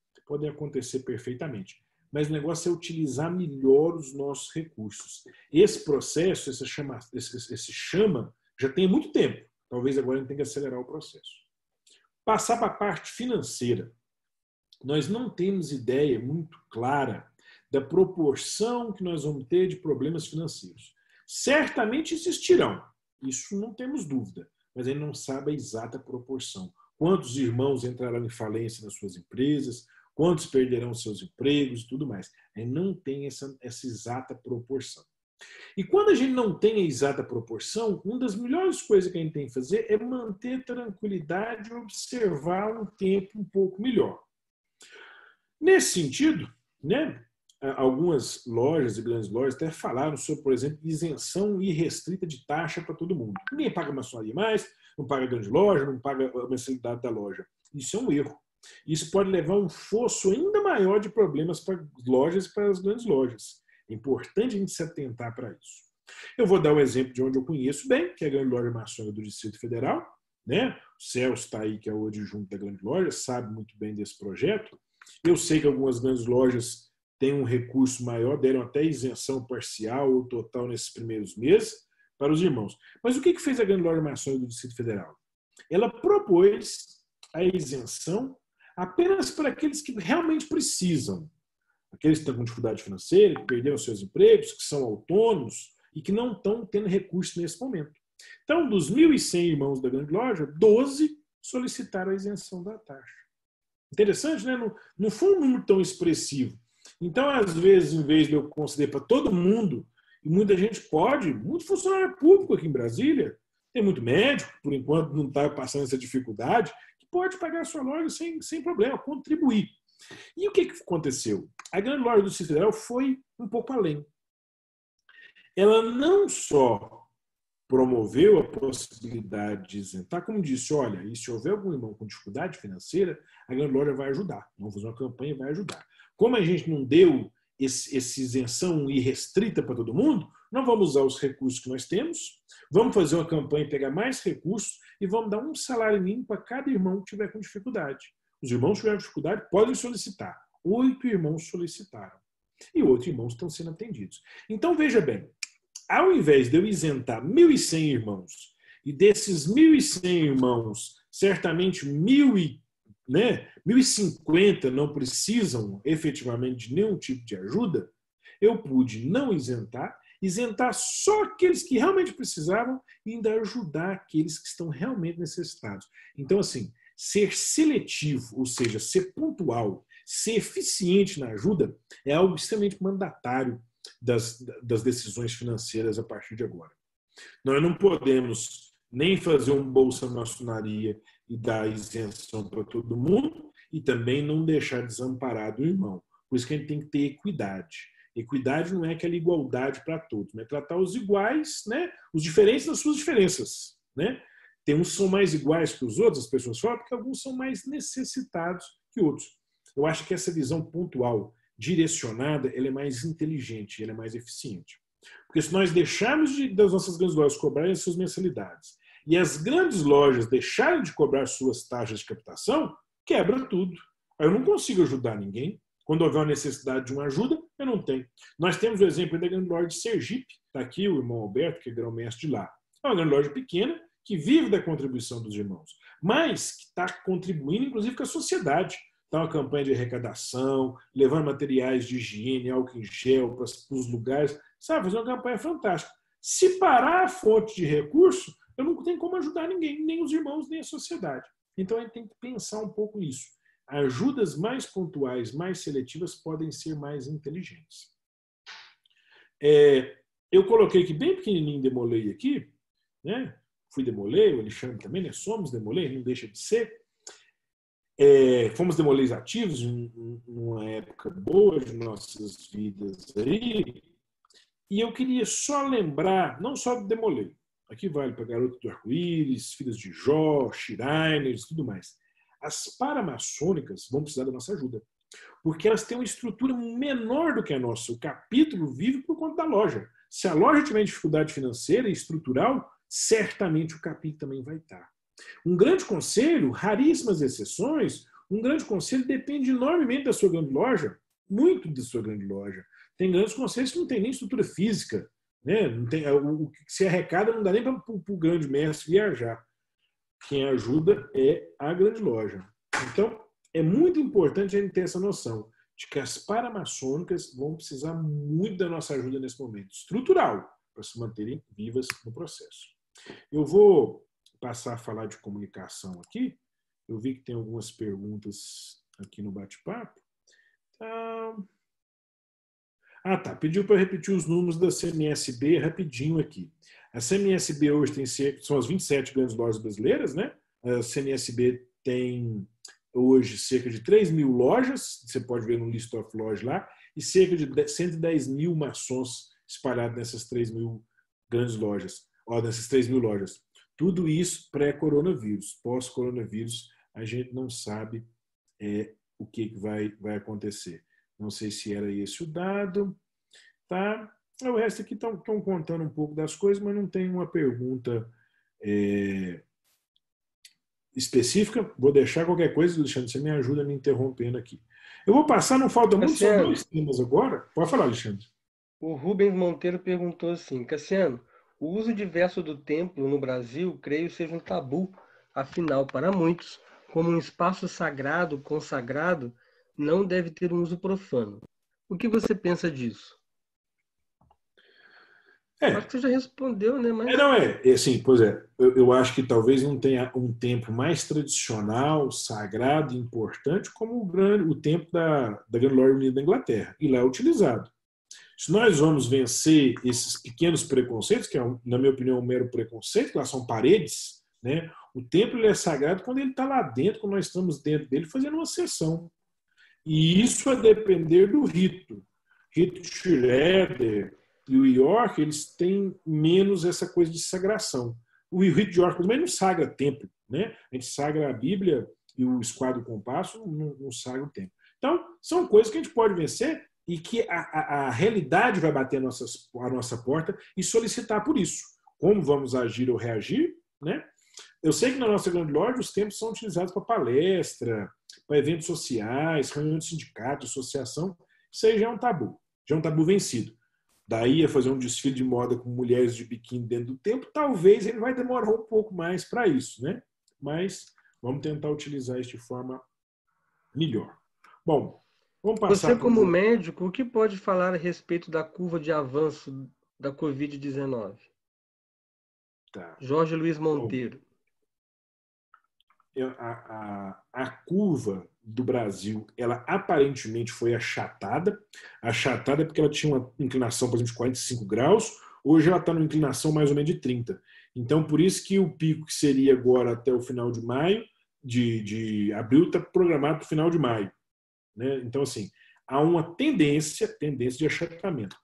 Speaker 1: acontecer perfeitamente. Mas o negócio é utilizar melhor os nossos recursos. Esse processo, esse chama, já tem muito tempo. Talvez agora a gente tenha que acelerar o processo. Passar para a parte financeira. Nós não temos ideia muito clara da proporção que nós vamos ter de problemas financeiros. Certamente existirão, isso não temos dúvida, mas a gente não sabe a exata proporção. Quantos irmãos entrarão em falência nas suas empresas, quantos perderão seus empregos e tudo mais. A gente não tem essa exata proporção. E quando a gente não tem a exata proporção, uma das melhores coisas que a gente tem que fazer é manter tranquilidade e observar um tempo um pouco melhor. Nesse sentido, né, algumas lojas e grandes lojas até falaram sobre, por exemplo, isenção irrestrita de taxa para todo mundo. Ninguém paga maçonaria mais, não paga grande loja, não paga a mensalidade da loja. Isso é um erro. Isso pode levar a um fosso ainda maior de problemas para as lojas e para as grandes lojas. É importante a gente se atentar para isso. Eu vou dar um exemplo de onde eu conheço bem, que é a grande loja maçônica do Distrito Federal. Né? O Celso está aí, que é o adjunto da grande loja, sabe muito bem desse projeto. Eu sei que algumas grandes lojas têm um recurso maior, deram até isenção parcial ou total nesses primeiros meses para os irmãos. Mas o que fez a grande loja maçônica do Distrito Federal? Ela propôs a isenção apenas para aqueles que realmente precisam. Aqueles que estão com dificuldade financeira, que perderam seus empregos, que são autônomos e que não estão tendo recurso nesse momento. Então, dos 1.100 irmãos da grande loja, 12 solicitaram a isenção da taxa. Interessante, né? Não foi um número tão expressivo. Então, às vezes, em vez de eu conceder para todo mundo, e muita gente pode, muito funcionário público aqui em Brasília, tem muito médico, por enquanto não está passando essa dificuldade, que pode pagar a sua loja sem problema, contribuir. E o que aconteceu? A grande loja do Distrito Federal foi um pouco além. Ela não só promoveu a possibilidade de isentar, como disse, olha, e se houver algum irmão com dificuldade financeira, a grande loja vai ajudar. Vamos fazer uma campanha e vai ajudar. Como a gente não deu essa isenção irrestrita para todo mundo, não vamos usar os recursos que nós temos, vamos fazer uma campanha e pegar mais recursos e vamos dar um salário mínimo para cada irmão que tiver com dificuldade. Os irmãos que tiverem dificuldade podem solicitar. 8 irmãos solicitaram. E 8 irmãos estão sendo atendidos. Então, veja bem, ao invés de eu isentar 1.100 irmãos, e desses 1.100 irmãos, certamente 1.050 não precisam efetivamente de nenhum tipo de ajuda, eu pude não isentar só aqueles que realmente precisavam e ainda ajudar aqueles que estão realmente necessitados. Então, assim, ser seletivo, ou seja, ser pontual, ser eficiente na ajuda, é algo extremamente mandatário das decisões financeiras a partir de agora. Nós não podemos nem fazer um Bolsa Maçonaria e dar isenção para todo mundo e também não deixar desamparado o irmão. Por isso que a gente tem que ter equidade. Equidade não é aquela igualdade para todos, mas tratar os iguais, né? Os diferentes nas suas diferenças. Né? Tem uns que são mais iguais que os outros, as pessoas falam, porque alguns são mais necessitados que outros. Eu acho que essa visão pontual, direcionada, ela é mais inteligente, ela é mais eficiente. Porque se nós deixarmos das nossas grandes lojas cobrarem suas mensalidades e as grandes lojas deixarem de cobrar suas taxas de captação, quebra tudo. Aí eu não consigo ajudar ninguém. Quando houver uma necessidade de uma ajuda, eu não tenho. Nós temos o exemplo da grande loja de Sergipe. Está aqui o irmão Alberto, que é grão-mestre de lá. É uma grande loja pequena que vive da contribuição dos irmãos, mas que está contribuindo, inclusive, com a sociedade. Está uma campanha de arrecadação, levando materiais de higiene, álcool em gel para os lugares. Sabe, fazer uma campanha fantástica. Se parar a fonte de recurso, eu não tenho como ajudar ninguém, nem os irmãos, nem a sociedade. Então, a gente tem que pensar um pouco nisso. Ajudas mais pontuais, mais seletivas, podem ser mais inteligentes. Eu coloquei aqui bem pequenininho, demolei aqui, né? Fui demolei, o Alexandre também, né? Somos demolei, não deixa de ser. Fomos demolês ativos em uma época boa de nossas vidas aí. E eu queria só lembrar, não só do demolei, aqui vale para Garoto do Arco-Íris, Filhos de Jó, Shriners e tudo mais. As paramaçônicas vão precisar da nossa ajuda. Porque elas têm uma estrutura menor do que a nossa. O capítulo vive por conta da loja. Se a loja tiver dificuldade financeira e estrutural, certamente o capítulo também vai estar. Um grande conselho, raríssimas exceções, um grande conselho depende enormemente da sua grande loja, muito da sua grande loja. Tem grandes conselhos que não tem nem estrutura física, né? Não tem, o que se arrecada não dá nem para o grande mestre viajar. Quem ajuda é a grande loja. Então, é muito importante a gente ter essa noção de que as paramaçônicas vão precisar muito da nossa ajuda nesse momento, estrutural, para se manterem vivas no processo. Eu vou passar a falar de comunicação aqui. Eu vi que tem algumas perguntas aqui no bate-papo. Tá. Pediu para eu repetir os números da CMSB rapidinho aqui. A CMSB hoje são as 27 grandes lojas brasileiras, né? A CMSB tem hoje cerca de 3 mil lojas, você pode ver no List of Lojas lá, e cerca de 110 mil maçons espalhados nessas 3 mil grandes lojas, nessas 3 mil lojas. Tudo isso pré-coronavírus. Pós-coronavírus, a gente não sabe o que vai acontecer. Não sei se era esse o dado. Tá? O resto aqui estão contando um pouco das coisas, mas não tem uma pergunta específica. Vou deixar qualquer coisa, Alexandre, você me ajuda me interrompendo aqui. Eu vou passar, não falta muito, só 2 temas agora. Pode falar, Alexandre.
Speaker 2: O Rubens Monteiro perguntou assim, Cassiano, o uso diverso do templo no Brasil, creio, seja um tabu, afinal, para muitos, como um espaço sagrado, consagrado, não deve ter um uso profano. O que você pensa disso? Acho que você já respondeu, né? Mas...
Speaker 1: assim, pois é, eu acho que talvez não tenha um templo mais tradicional, sagrado e importante como o templo da Grande Loja Unida da Inglaterra, e lá é utilizado. Se nós vamos vencer esses pequenos preconceitos, que é, na minha opinião, um mero preconceito, lá são paredes, né? O templo ele é sagrado quando ele está lá dentro, quando nós estamos dentro dele fazendo uma sessão. E isso a depender do rito. Rito Schroeder e o York, eles têm menos essa coisa de sagração. O rito de York também não sagra templo, né? A gente sagra a Bíblia e o esquadro compasso não sagra o templo. Então, são coisas que a gente pode vencer e que a realidade vai bater a nossa porta e solicitar por isso. Como vamos agir ou reagir, né? Eu sei que na nossa grande loja os templos são utilizados para palestra, para eventos sociais, reuniões de sindicato, associação. Isso aí já é um tabu vencido. Daí a fazer um desfile de moda com mulheres de biquíni dentro do templo, talvez ele vai demorar um pouco mais para isso, né? Mas vamos tentar utilizar isso de forma melhor. Bom, vamos passar...
Speaker 2: Você, como médico, o que pode falar a respeito da curva de avanço da Covid-19?
Speaker 1: Tá.
Speaker 2: Jorge Luiz Monteiro.
Speaker 1: A curva do Brasil, ela aparentemente foi achatada porque ela tinha uma inclinação, por exemplo, de 45 graus, hoje ela está numa inclinação mais ou menos de 30. Então, por isso que o pico que seria agora até o final de maio, de abril, está programado para o final de maio. Né? Então, assim, há uma tendência de achatamento.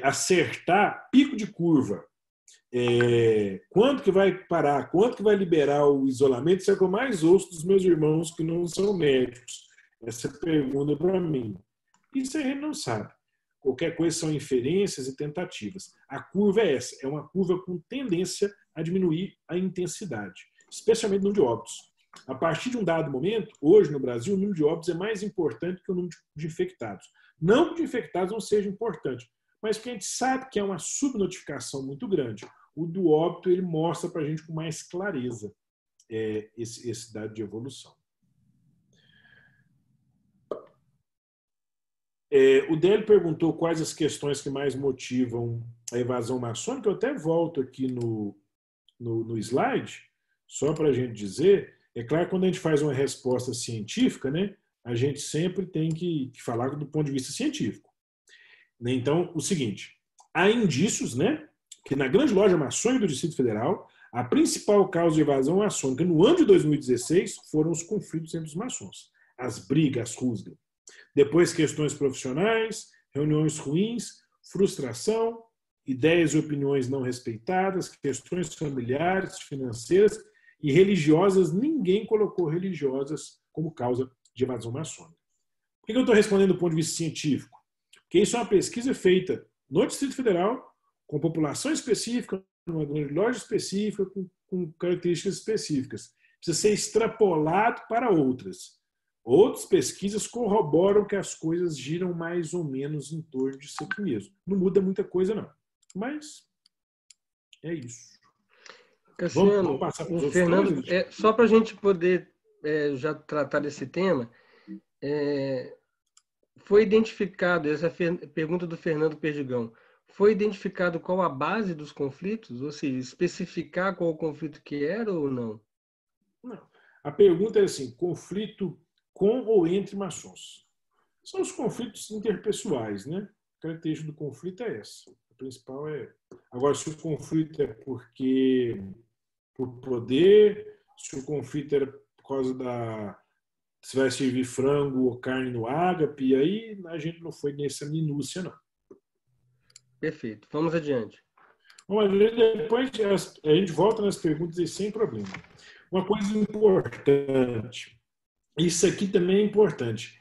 Speaker 1: Acertar pico de curva, quanto que vai parar, quanto que vai liberar o isolamento, isso é o que eu mais ouço dos meus irmãos que não são médicos. Essa pergunta para mim. Isso a gente não sabe. Qualquer coisa são inferências e tentativas. A curva é essa, é uma curva com tendência a diminuir a intensidade, especialmente no número de óbitos. A partir de um dado momento, hoje no Brasil, o número de óbitos é mais importante que o número de infectados. Não que o de infectados não seja importante, mas porque a gente sabe que é uma subnotificação muito grande. O do óbito ele mostra para a gente com mais clareza esse dado de evolução. O Délio perguntou quais as questões que mais motivam a evasão maçônica. Eu até volto aqui no slide, só para a gente dizer. É claro que quando a gente faz uma resposta científica, né, a gente sempre tem que falar do ponto de vista científico. Então, o seguinte, há indícios, né, que na grande loja maçônica do Distrito Federal, a principal causa de evasão maçônica no ano de 2016 foram os conflitos entre os maçons, as brigas, as rusgas. Depois, questões profissionais, reuniões ruins, frustração, ideias e opiniões não respeitadas, questões familiares, financeiras e religiosas. Ninguém colocou religiosas como causa de evasão maçônica. que eu estou respondendo do ponto de vista científico? Porque isso é uma pesquisa feita no Distrito Federal, com população específica, numa grande loja específica, com características específicas. Precisa ser extrapolado para outras. Outras pesquisas corroboram que as coisas giram mais ou menos em torno de si mesmo. Não muda muita coisa, não. Mas é isso.
Speaker 2: Cassiano,
Speaker 1: vamos passar para os
Speaker 2: o
Speaker 1: outros
Speaker 2: Fernando,
Speaker 1: temas?
Speaker 2: só para a gente poder já tratar desse tema, foi identificado, essa pergunta do Fernando Perdigão, foi identificado qual a base dos conflitos? Ou seja, especificar qual o conflito que era ou não?
Speaker 1: Não. A pergunta é assim, conflito com ou entre maçons? São os conflitos interpessoais, né? A característica do conflito é essa. A principal é... Agora, se o conflito é por poder, se o conflito era por causa da... se vai servir frango ou carne no ágape, aí a gente não foi nessa minúcia, não.
Speaker 2: Perfeito. Vamos adiante.
Speaker 1: Bom, depois a gente volta nas perguntas e sem problema. Uma coisa importante, isso aqui também é importante,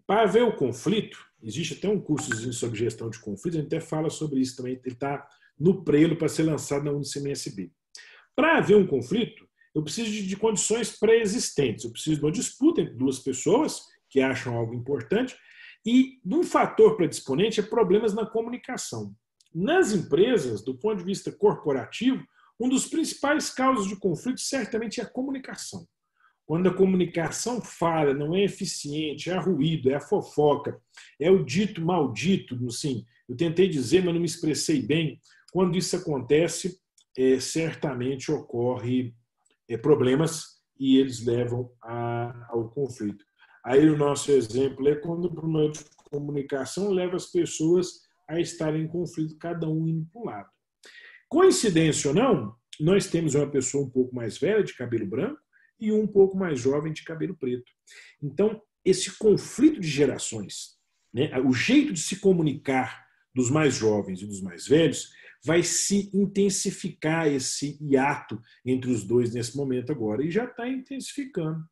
Speaker 1: para ver o conflito, existe até um cursozinho sobre gestão de conflitos, a gente até fala sobre isso também, ele está no prelo para ser lançado na UniCMSB. Para haver um conflito, eu preciso de condições pré-existentes, eu preciso de uma disputa entre duas pessoas que acham algo importante, e um fator predisponente é problemas na comunicação. Nas empresas, do ponto de vista corporativo, um dos principais causas de conflito certamente é a comunicação. Quando a comunicação falha, não é eficiente, é ruído, é a fofoca, é o dito maldito, assim, eu tentei dizer, mas não me expressei bem. Quando isso acontece, certamente ocorre problemas e eles levam ao conflito. Aí o nosso exemplo é quando o problema de comunicação leva as pessoas a estarem em conflito, cada um indo para um lado. Coincidência ou não, nós temos uma pessoa um pouco mais velha, de cabelo branco, e um pouco mais jovem, de cabelo preto. Então, esse conflito de gerações, né, o jeito de se comunicar dos mais jovens e dos mais velhos, vai se intensificar esse hiato entre os dois nesse momento agora, e já está intensificando.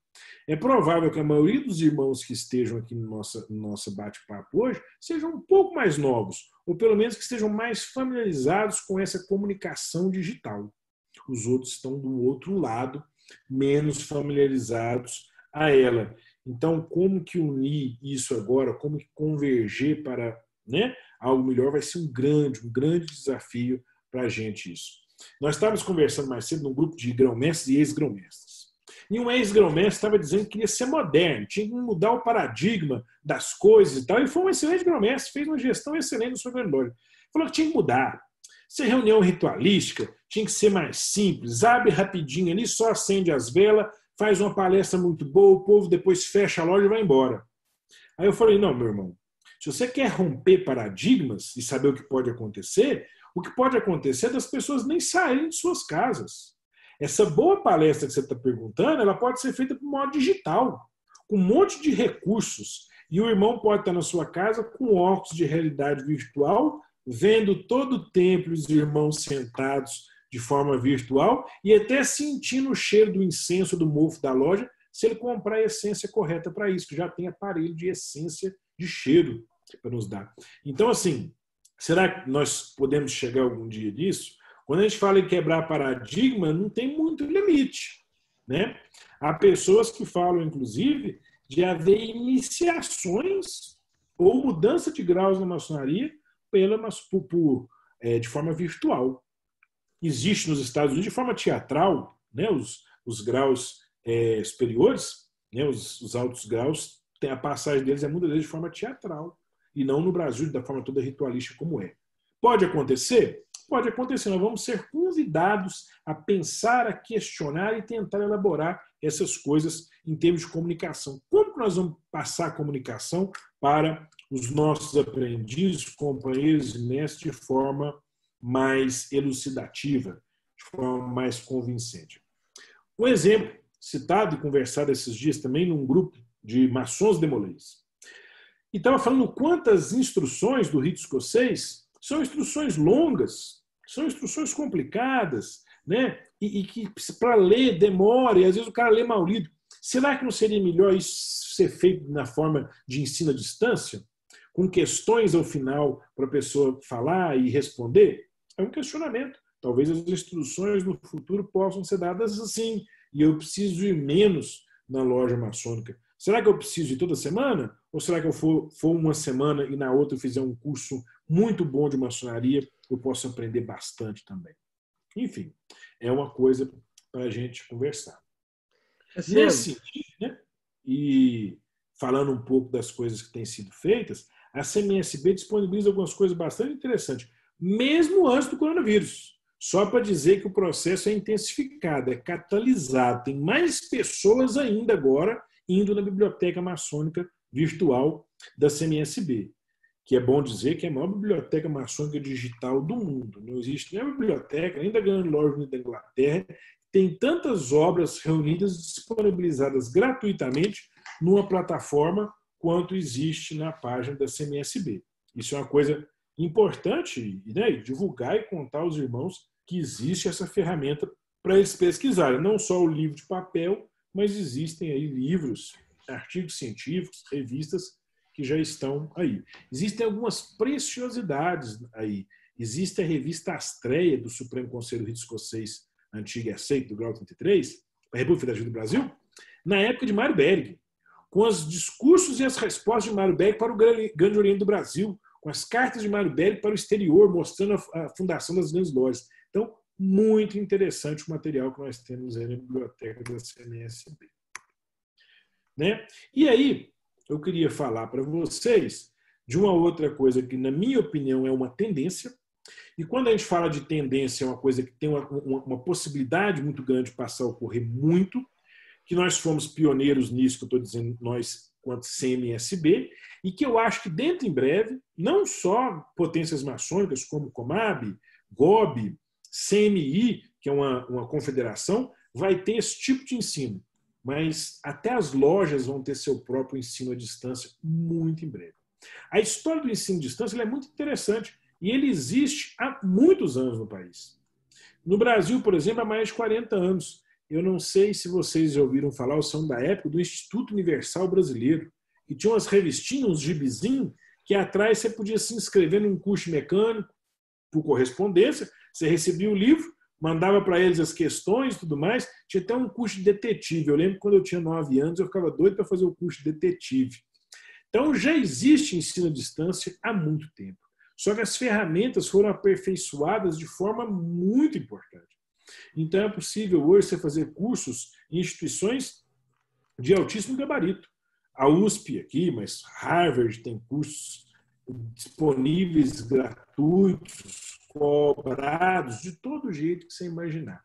Speaker 1: É provável que a maioria dos irmãos que estejam aqui no nosso bate-papo hoje sejam um pouco mais novos, ou pelo menos que estejam mais familiarizados com essa comunicação digital. Os outros estão do outro lado, menos familiarizados a ela. Então, como que unir isso agora, como que converger para, né, algo melhor, vai ser um grande desafio para a gente isso. Nós estávamos conversando mais cedo num grupo de grão-mestres e ex-grão-mestres. E um ex-grão-mestre estava dizendo que queria ser moderno, tinha que mudar o paradigma das coisas e tal. E foi um excelente grão-mestre, fez uma gestão excelente no seu grande loja. Falou que tinha que mudar. Ser reunião ritualística tinha que ser mais simples, abre rapidinho ali, só acende as velas, faz uma palestra muito boa, o povo depois fecha a loja e vai embora. Aí eu falei, não, meu irmão, se você quer romper paradigmas e saber o que pode acontecer é das pessoas nem saírem de suas casas. Essa boa palestra que você está perguntando, ela pode ser feita por modo digital, com um monte de recursos. E o irmão pode estar na sua casa com óculos de realidade virtual, vendo todo o templo e os irmãos sentados de forma virtual e até sentindo o cheiro do incenso do mofo da loja, se ele comprar a essência correta para isso, que já tem aparelho de essência de cheiro para nos dar. Então, assim, será que nós podemos chegar algum dia nisso? Quando a gente fala em quebrar paradigma, não tem muito limite, né? Há pessoas que falam, inclusive, de haver iniciações ou mudança de graus na maçonaria de forma virtual. Existe nos Estados Unidos de forma teatral, né, os graus superiores, né, os altos graus, a passagem deles é muitas vezes de forma teatral, e não no Brasil da forma toda ritualística como é. Pode acontecer? Pode acontecer. Nós vamos ser convidados a pensar, a questionar e tentar elaborar essas coisas em termos de comunicação. Como que nós vamos passar a comunicação para os nossos aprendizes, companheiros e mestres de forma mais elucidativa, de forma mais convincente? Um exemplo citado e conversado esses dias também num grupo de maçons demolês. E estava falando quantas instruções do rito escocês são instruções longas, são instruções complicadas, né? E que para ler demora, e às vezes o cara lê mal lido. Será que não seria melhor isso ser feito na forma de ensino à distância, com questões ao final para a pessoa falar e responder? É um questionamento. Talvez as instruções no futuro possam ser dadas assim, e eu preciso ir menos na loja maçônica. Será que eu preciso ir toda semana? Ou será que eu for uma semana e na outra eu fizer um curso muito bom de maçonaria, eu posso aprender bastante também? Enfim, é uma coisa para a gente conversar. Nesse sentido, né, e falando um pouco das coisas que têm sido feitas, a CMSB disponibiliza algumas coisas bastante interessantes, mesmo antes do coronavírus. Só para dizer que o processo é intensificado, é catalisado. Tem mais pessoas ainda agora indo na biblioteca maçônica virtual da CMSB, que é bom dizer que é a maior biblioteca maçônica digital do mundo. Não existe nenhuma biblioteca, nem da grande loja da Inglaterra, tem tantas obras reunidas e disponibilizadas gratuitamente numa plataforma quanto existe na página da CMSB. Isso é uma coisa importante, né? Divulgar e contar aos irmãos que existe essa ferramenta para eles pesquisarem. Não só o livro de papel, mas existem aí livros, artigos científicos, revistas que já estão aí. Existem algumas preciosidades aí. Existe a revista Astreia do Supremo Conselho do Rito Escocês, antiga e aceita, do grau 33, a República Federativa do Brasil, na época de Mário Berg, com os discursos e as respostas de Mário Berg para o Grande Oriente do Brasil, com as cartas de Mário Berg para o exterior, mostrando a fundação das grandes lojas. Então, muito interessante o material que nós temos aí na biblioteca da CMSB. Né? E aí, eu queria falar para vocês de uma outra coisa que, na minha opinião, é uma tendência. E quando a gente fala de tendência, é uma coisa que tem uma possibilidade muito grande de passar a ocorrer muito, que nós fomos pioneiros nisso, que eu estou dizendo nós, quanto CMSB, e que eu acho que dentro em breve, não só potências maçônicas como Comab, GOB, CMI, que é uma confederação, vai ter esse tipo de ensino. Mas até as lojas vão ter seu próprio ensino à distância muito em breve. A história do ensino à distância é muito interessante e ele existe há muitos anos no país. No Brasil, por exemplo, há mais de 40 anos. Eu não sei se vocês já ouviram falar, ou são da época do Instituto Universal Brasileiro, que tinha umas revistinhas, uns gibizinhos, que atrás você podia se inscrever num curso mecânico por correspondência, você recebia o livro, mandava para eles as questões e tudo mais. Tinha até um curso de detetive. Eu lembro que quando eu tinha 9 anos, eu ficava doido para fazer o curso de detetive. Então, já existe ensino à distância há muito tempo. Só que as ferramentas foram aperfeiçoadas de forma muito importante. Então, é possível hoje você fazer cursos em instituições de altíssimo gabarito. A USP aqui, mas Harvard tem cursos disponíveis, gratuitos, cobrados, de todo jeito que você imaginar.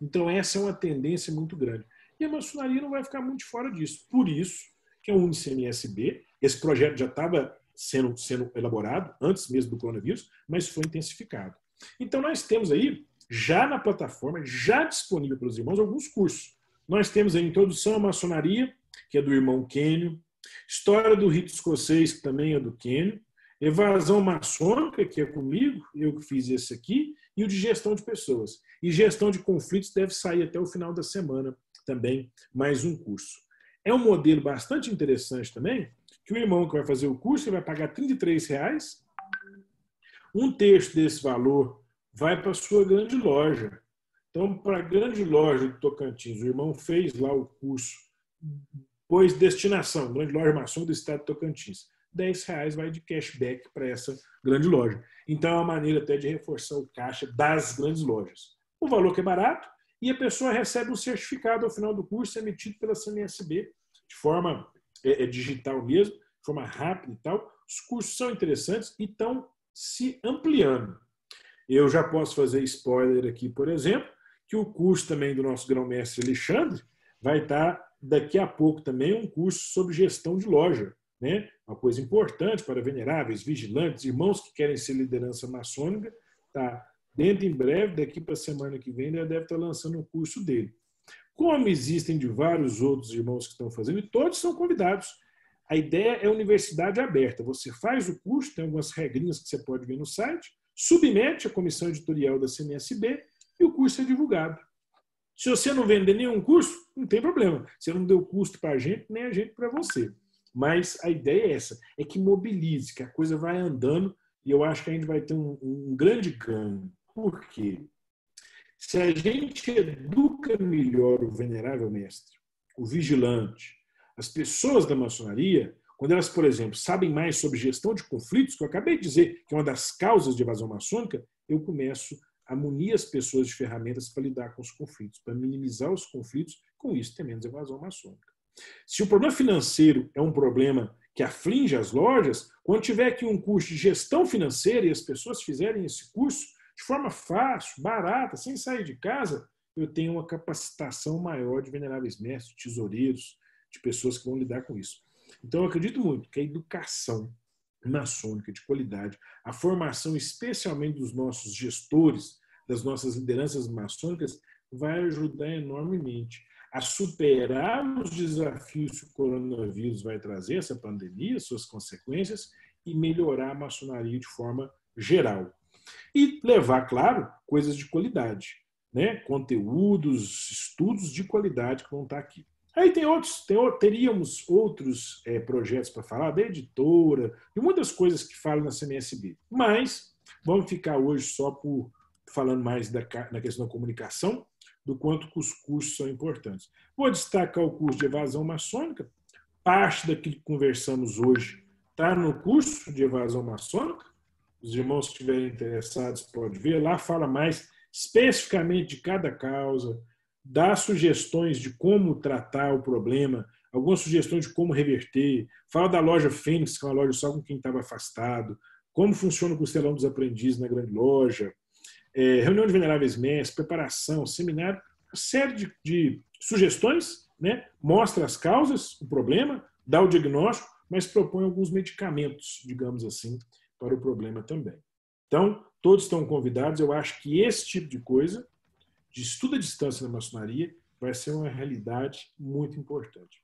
Speaker 1: Então, essa é uma tendência muito grande. E a maçonaria não vai ficar muito fora disso. Por isso que a UniCMSB, esse projeto já estava sendo elaborado antes mesmo do coronavírus, mas foi intensificado. Então, nós temos aí, já na plataforma, já disponível para os irmãos, alguns cursos. Nós temos a Introdução à Maçonaria, que é do irmão Quênio, História do Rito Escocês, que também é do Quênio, Evasão Maçônica, que é comigo, eu que fiz esse aqui, e o de Gestão de Pessoas. E Gestão de Conflitos deve sair até o final da semana também, mais um curso. É um modelo bastante interessante também, que o irmão que vai fazer o curso ele vai pagar R$ 33,00, um terço desse valor vai para a sua grande loja. Então, para a grande loja do Tocantins, o irmão fez lá o curso, pôs destinação, grande loja maçônica do estado de Tocantins. R$10 vai de cashback para essa grande loja. Então, é uma maneira até de reforçar o caixa das grandes lojas. O valor que é barato e a pessoa recebe um certificado ao final do curso emitido pela CMSB de forma digital mesmo, de forma rápida e tal. Os cursos são interessantes e estão se ampliando. Eu já posso fazer spoiler aqui, por exemplo, que o curso também do nosso grão-mestre Alexandre vai estar daqui a pouco também um curso sobre gestão de loja. Né? Uma coisa importante para veneráveis, vigilantes, irmãos que querem ser liderança maçônica, tá? Dentro em breve, daqui para a semana que vem, ele deve estar lançando um curso dele. Como existem de vários outros irmãos que estão fazendo, e todos são convidados. A ideia é universidade aberta. Você faz o curso, tem algumas regrinhas que você pode ver no site, submete à comissão editorial da CMSB e o curso é divulgado. Se você não vender nenhum curso, não tem problema. Você não deu custo para a gente, nem a gente para você. Mas a ideia é essa, é que mobilize, que a coisa vai andando, e eu acho que a gente vai ter um grande ganho. Por quê? Se a gente educa melhor o venerável mestre, o vigilante, as pessoas da maçonaria, quando elas, por exemplo, sabem mais sobre gestão de conflitos, que eu acabei de dizer que é uma das causas de evasão maçônica, eu começo a munir as pessoas de ferramentas para lidar com os conflitos, para minimizar os conflitos, com isso ter menos evasão maçônica. Se o problema financeiro é um problema que aflige as lojas, quando tiver aqui um curso de gestão financeira e as pessoas fizerem esse curso de forma fácil, barata, sem sair de casa, eu tenho uma capacitação maior de veneráveis mestres, tesoureiros, de pessoas que vão lidar com isso. Então, eu acredito muito que a educação maçônica de qualidade, a formação especialmente dos nossos gestores, das nossas lideranças maçônicas, vai ajudar enormemente a superar os desafios que o coronavírus vai trazer, essa pandemia, suas consequências, e melhorar a maçonaria de forma geral. E levar, claro, coisas de qualidade, né? Conteúdos, estudos de qualidade que vão estar aqui. Aí teríamos outros projetos para falar, da editora, e muitas coisas que falam na CMSB. Mas vamos ficar hoje só falando mais da questão da comunicação, do quanto que os cursos são importantes. Vou destacar o curso de evasão maçônica. Parte daquilo que conversamos hoje está no curso de evasão maçônica. Os irmãos que estiverem interessados podem ver. Lá fala mais especificamente de cada causa, dá sugestões de como tratar o problema, algumas sugestões de como reverter. Fala da loja Fênix, que é uma loja só com quem estava afastado. Como funciona o costelão dos aprendizes na grande loja. Reunião de veneráveis mestres, preparação, seminário, uma série de sugestões, né? Mostra as causas, o problema, dá o diagnóstico, mas propõe alguns medicamentos, digamos assim, para o problema também. Então, todos estão convidados. Eu acho que esse tipo de coisa, de estudo à distância na maçonaria, vai ser uma realidade muito importante.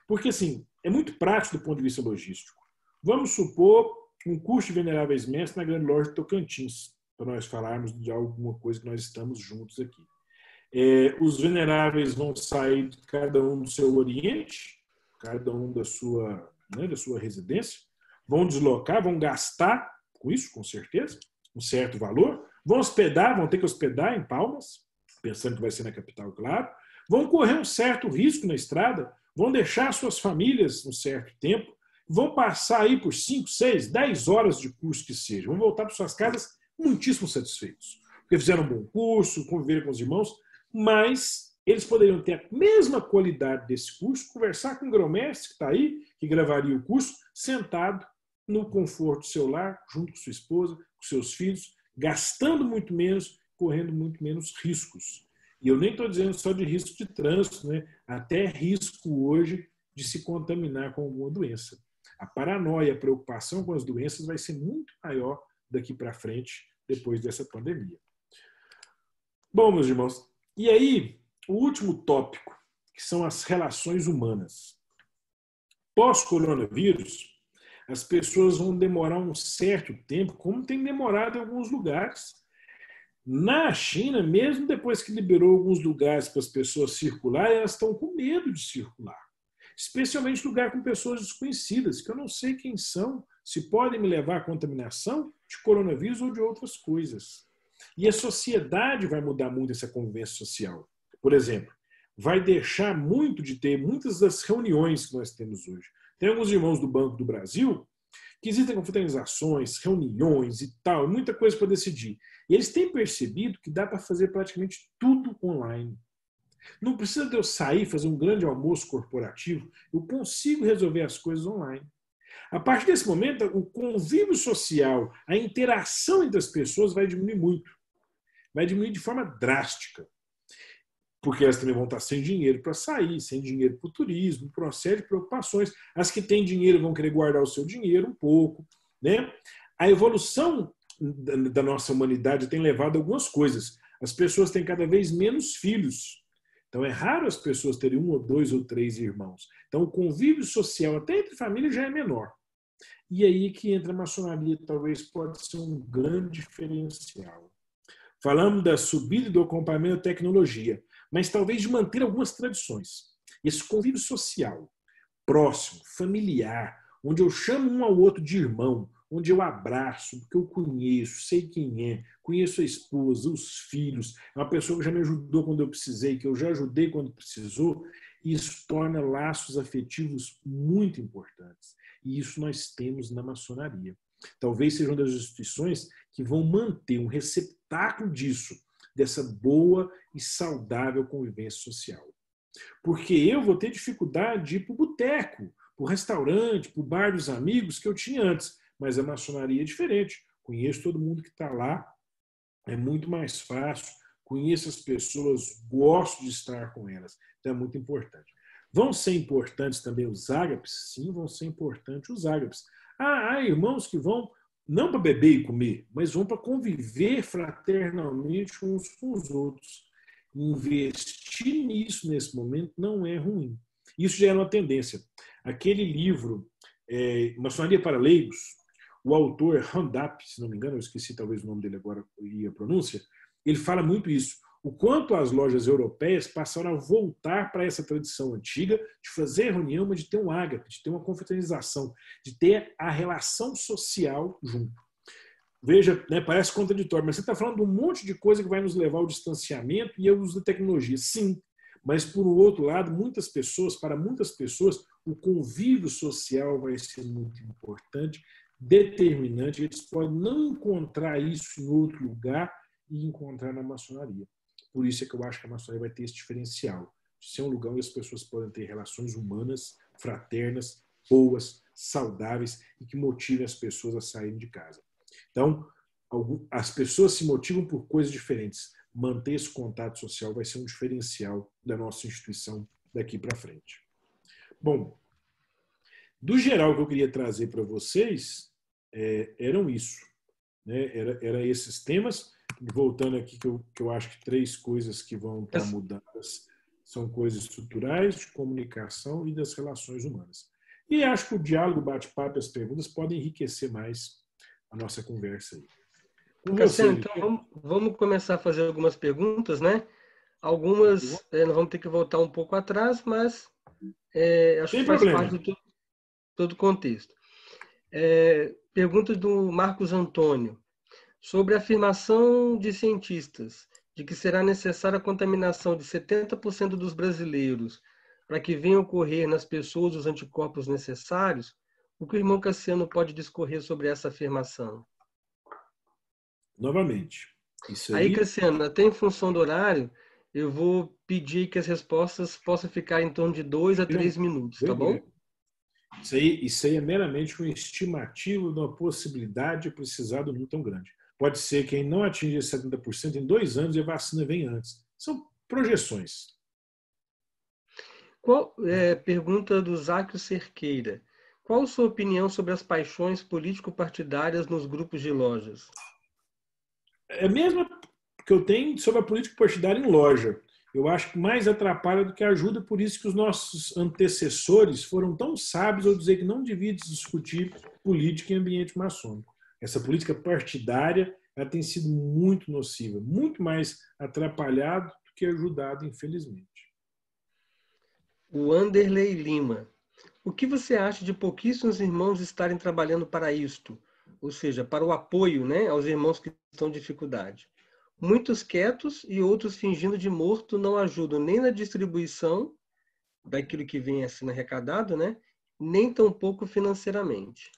Speaker 1: Porque, assim, é muito prático do ponto de vista logístico. Vamos supor um curso de veneráveis mestres na grande loja de Tocantins, para nós falarmos de alguma coisa que nós estamos juntos aqui. Os veneráveis vão sair de cada um do seu oriente, cada um da sua residência, vão deslocar, vão gastar com isso, com certeza, um certo valor, vão ter que hospedar em Palmas, pensando que vai ser na capital, claro, vão correr um certo risco na estrada, vão deixar suas famílias um certo tempo, vão passar aí por 5, 6, 10 horas de curso que seja, vão voltar para suas casas muitíssimo satisfeitos, porque fizeram um bom curso, conviveram com os irmãos, mas eles poderiam ter a mesma qualidade desse curso, conversar com o grão-mestre que está aí, que gravaria o curso, sentado no conforto do seu lar, junto com sua esposa, com seus filhos, gastando muito menos, correndo muito menos riscos. E eu nem estou dizendo só de risco de trânsito, né? Até risco hoje de se contaminar com alguma doença. A paranoia, a preocupação com as doenças vai ser muito maior daqui para frente, depois dessa pandemia. Bom, meus irmãos, e aí, o último tópico, que são as relações humanas. Pós-coronavírus, as pessoas vão demorar um certo tempo, como tem demorado em alguns lugares. Na China, mesmo depois que liberou alguns lugares para as pessoas circularem, elas estão com medo de circular. Especialmente lugar com pessoas desconhecidas, que eu não sei quem são, se podem me levar à contaminação de coronavírus ou de outras coisas. E a sociedade vai mudar muito essa convivência social. Por exemplo, vai deixar muito de ter muitas das reuniões que nós temos hoje. Tem alguns irmãos do Banco do Brasil que existem confraternizações, reuniões e tal, muita coisa para decidir. E eles têm percebido que dá para fazer praticamente tudo online. Não precisa de eu sair, fazer um grande almoço corporativo, eu consigo resolver as coisas online. A partir desse momento, o convívio social, a interação entre as pessoas vai diminuir muito. Vai diminuir de forma drástica. Porque elas também vão estar sem dinheiro para sair, sem dinheiro para o turismo, para uma série de preocupações. As que têm dinheiro vão querer guardar o seu dinheiro um pouco, né? A evolução da nossa humanidade tem levado a algumas coisas. As pessoas têm cada vez menos filhos. Então é raro as pessoas terem 1 ou 2 ou 3 irmãos. Então o convívio social, até entre família, já é menor. E aí que entra a maçonaria, talvez pode ser um grande diferencial. Falamos da subida do acompanhamento da tecnologia. mas talvez de manter algumas tradições. Esse convívio social, próximo, familiar, onde eu chamo um ao outro de irmão, onde eu abraço, porque eu conheço, sei quem é, conheço a esposa, os filhos, é uma pessoa que já me ajudou quando eu precisei, que eu já ajudei quando precisou, e isso torna laços afetivos muito importantes. E isso nós temos na maçonaria. Talvez seja uma das instituições que vão manter um receptáculo disso, dessa boa e saudável convivência social. Porque eu vou ter dificuldade de ir para o boteco, para o restaurante, para o bar dos amigos que eu tinha antes. Mas a maçonaria é diferente. Conheço todo mundo que está lá, é muito mais fácil. Conheço as pessoas, gosto de estar com elas. Então é muito importante. Vão ser importantes também os ágapes? Sim, vão ser importantes os ágapes. Há irmãos que vão não para beber e comer, mas vão para conviver fraternalmente uns com os outros. Investir nisso nesse momento não é ruim. Isso já é uma tendência. Aquele livro, Maçonaria para Leigos, o autor Randap, se não me engano, eu esqueci talvez o nome dele agora e a pronúncia, ele fala muito isso. O quanto as lojas europeias passaram a voltar para essa tradição antiga de fazer reunião, mas de ter um ágape, de ter uma confraternização, de ter a relação social junto. Veja, né, parece contraditório, mas você está falando de um monte de coisa que vai nos levar ao distanciamento e ao uso da tecnologia. Sim, mas por outro lado, para muitas pessoas, o convívio social vai ser muito importante, determinante. Eles podem não encontrar isso em outro lugar e encontrar na maçonaria. Por isso é que eu acho que a maçonaria vai ter esse diferencial, de ser um lugar onde as pessoas podem ter relações humanas, fraternas, boas, saudáveis e que motivem as pessoas a saírem de casa. Então, as pessoas se motivam por coisas diferentes. Manter esse contato social vai ser um diferencial da nossa instituição daqui para frente. Bom, do geral que eu queria trazer para vocês, eram isso. Né? Era esses temas. Voltando aqui, que eu acho que 3 coisas que vão estar mudadas são coisas estruturais, de comunicação e das relações humanas. E acho que o diálogo, o bate-papo e as perguntas podem enriquecer mais a nossa conversa aí.
Speaker 2: Cassiano, então vamos começar a fazer algumas perguntas, né? Algumas nós vamos ter que voltar um pouco atrás, mas acho que faz parte de todo o contexto. Pergunta do Marcos Antônio. Sobre a afirmação de cientistas de que será necessária a contaminação de 70% dos brasileiros para que venham ocorrer nas pessoas os anticorpos necessários, o que o irmão Cassiano pode discorrer sobre essa afirmação?
Speaker 1: Novamente. Isso
Speaker 2: aí, Cassiano, até em função do horário, eu vou pedir que as respostas possam ficar em torno de 2 a 3 minutos, tá bom?
Speaker 1: Isso aí é meramente um estimativo de uma possibilidade de precisar de um número tão grande. Pode ser que não atinja 70% em 2 anos e a vacina vem antes. São projeções.
Speaker 2: Pergunta do Záquio Cerqueira. Qual a sua opinião sobre as paixões político-partidárias nos grupos de lojas?
Speaker 1: É a mesma que eu tenho sobre a política partidária em loja. Eu acho que mais atrapalha do que ajuda, por isso que os nossos antecessores foram tão sábios ao dizer que não devia discutir política em ambiente maçônico. Essa política partidária ela tem sido muito nociva, muito mais atrapalhado do que ajudado, infelizmente.
Speaker 2: O Anderley Lima. O que você acha de pouquíssimos irmãos estarem trabalhando para isto? Ou seja, para o apoio, né, aos irmãos que estão em dificuldade. Muitos quietos e outros fingindo de morto não ajudam nem na distribuição daquilo que vem sendo arrecadado, né, nem tampouco financeiramente.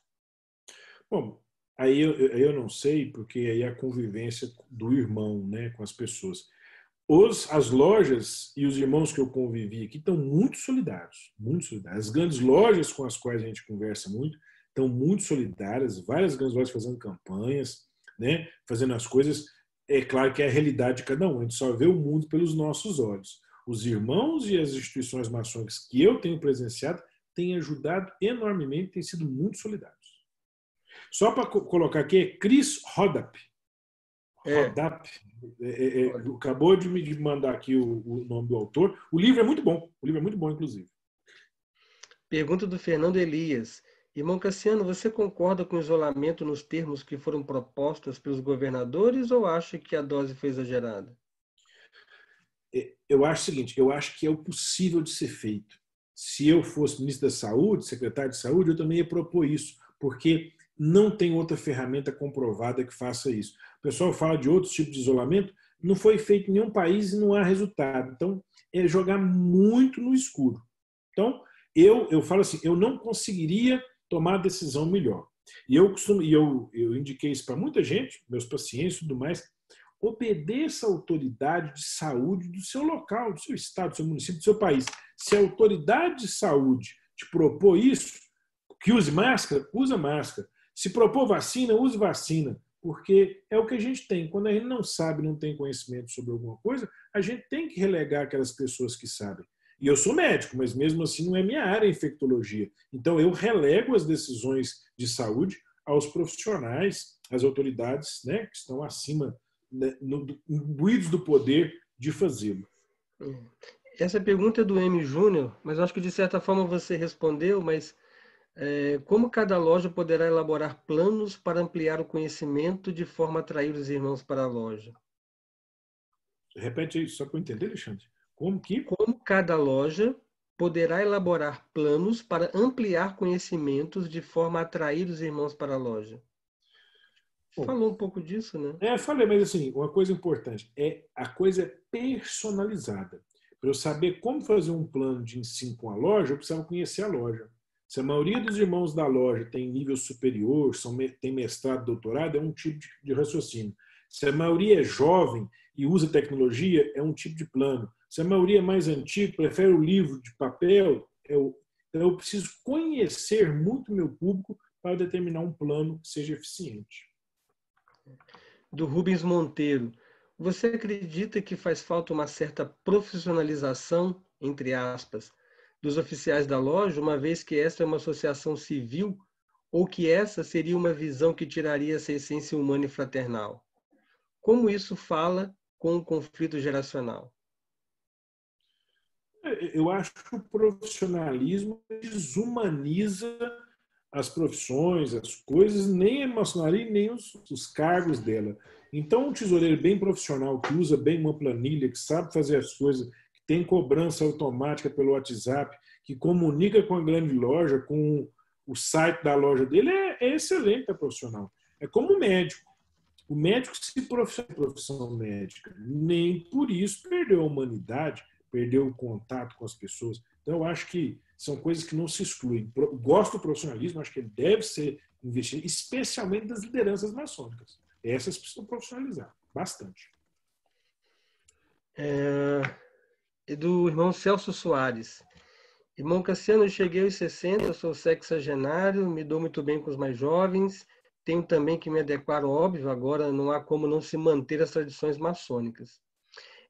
Speaker 1: Bom, aí eu não sei, porque aí é a convivência do irmão, né, com as pessoas. As lojas e os irmãos que eu convivi aqui estão muito solidários, muito solidários. As grandes lojas com as quais a gente conversa muito estão muito solidárias, várias grandes lojas fazendo campanhas, né, fazendo as coisas. É claro que é a realidade de cada um, a gente só vê o mundo pelos nossos olhos. Os irmãos e as instituições maçônicas que eu tenho presenciado têm ajudado enormemente, têm sido muito solidários. Só para colocar aqui, é Chris Rodap. Rodap. Acabou de me mandar aqui o nome do autor. O livro é muito bom. O livro é muito bom, inclusive.
Speaker 2: Pergunta do Fernando Elias. Irmão Cassiano, você concorda com o isolamento nos termos que foram propostos pelos governadores ou acha que a dose foi exagerada?
Speaker 1: eu acho o seguinte, eu acho que é o possível de ser feito. Se eu fosse ministro da Saúde, secretário de Saúde, eu também ia propor isso, porque não tem outra ferramenta comprovada que faça isso. O pessoal fala de outros tipos de isolamento, não foi feito em nenhum país e não há resultado. Então, é jogar muito no escuro. Então, eu falo assim, eu não conseguiria tomar a decisão melhor. E eu indiquei isso para muita gente, meus pacientes e tudo mais, obedeça à autoridade de saúde do seu local, do seu estado, do seu município, do seu país. Se a autoridade de saúde te propor isso, que use máscara, usa máscara. Se propor vacina, use vacina. Porque é o que a gente tem. Quando a gente não sabe, não tem conhecimento sobre alguma coisa, a gente tem que relegar aquelas pessoas que sabem. E eu sou médico, mas mesmo assim não é minha área a infectologia. Então eu relego as decisões de saúde aos profissionais, às autoridades, né, que estão acima, né, imbuídos do poder de fazê-lo.
Speaker 2: Essa pergunta é do M. Júnior, mas eu acho que de certa forma você respondeu, mas como cada loja poderá elaborar planos para ampliar o conhecimento de forma a atrair os irmãos para a loja?
Speaker 1: Repete aí, só para eu entender, Alexandre. Como
Speaker 2: cada loja poderá elaborar planos para ampliar conhecimentos de forma a atrair os irmãos para a loja?
Speaker 1: Bom,
Speaker 2: falou um pouco disso, né?
Speaker 1: Falei, mas assim, uma coisa importante, a coisa personalizada. Para eu saber como fazer um plano de ensino com a loja, eu precisava conhecer a loja. Se a maioria dos irmãos da loja tem nível superior, tem mestrado, doutorado, é um tipo de raciocínio. Se a maioria é jovem e usa tecnologia, é um tipo de plano. Se a maioria é mais antiga, prefere o livro de papel, então eu preciso conhecer muito meu público para determinar um plano que seja eficiente.
Speaker 2: Do Rubens Monteiro. Você acredita que faz falta uma certa profissionalização, entre aspas, dos oficiais da loja, uma vez que essa é uma associação civil, ou que essa seria uma visão que tiraria essa essência humana e fraternal? Como isso fala com o conflito geracional?
Speaker 1: Eu acho que o profissionalismo desumaniza as profissões, as coisas, nem a maçonaria, nem os cargos dela. Então, um tesoureiro bem profissional, que usa bem uma planilha, que sabe fazer as coisas, que tem cobrança automática pelo WhatsApp, que comunica com a grande loja, com o site da loja dele, é excelente, profissional. É como o médico. O médico se profissão médica, nem por isso perdeu a humanidade, perdeu o contato com as pessoas. Então, eu acho que são coisas que não se excluem. Gosto do profissionalismo, acho que ele deve ser investido, especialmente das lideranças maçônicas. Essas precisam profissionalizar bastante.
Speaker 2: E do irmão Celso Soares. Irmão Cassiano, eu cheguei aos 60, sou sexagenário, me dou muito bem com os mais jovens, tenho também que me adequar, óbvio, agora não há como não se manter as tradições maçônicas.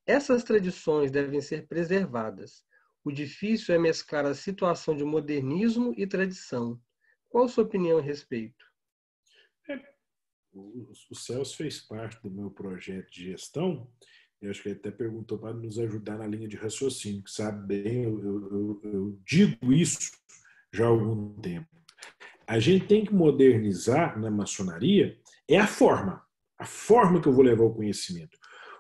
Speaker 2: Essas tradições devem ser preservadas. O difícil é mesclar a situação de modernismo e tradição. Qual a sua opinião a respeito?
Speaker 1: O Celso fez parte do meu projeto de gestão. Eu acho que ele até perguntou para nos ajudar na linha de raciocínio, que sabe bem, eu digo isso já há algum tempo. A gente tem que modernizar na maçonaria a forma que eu vou levar o conhecimento.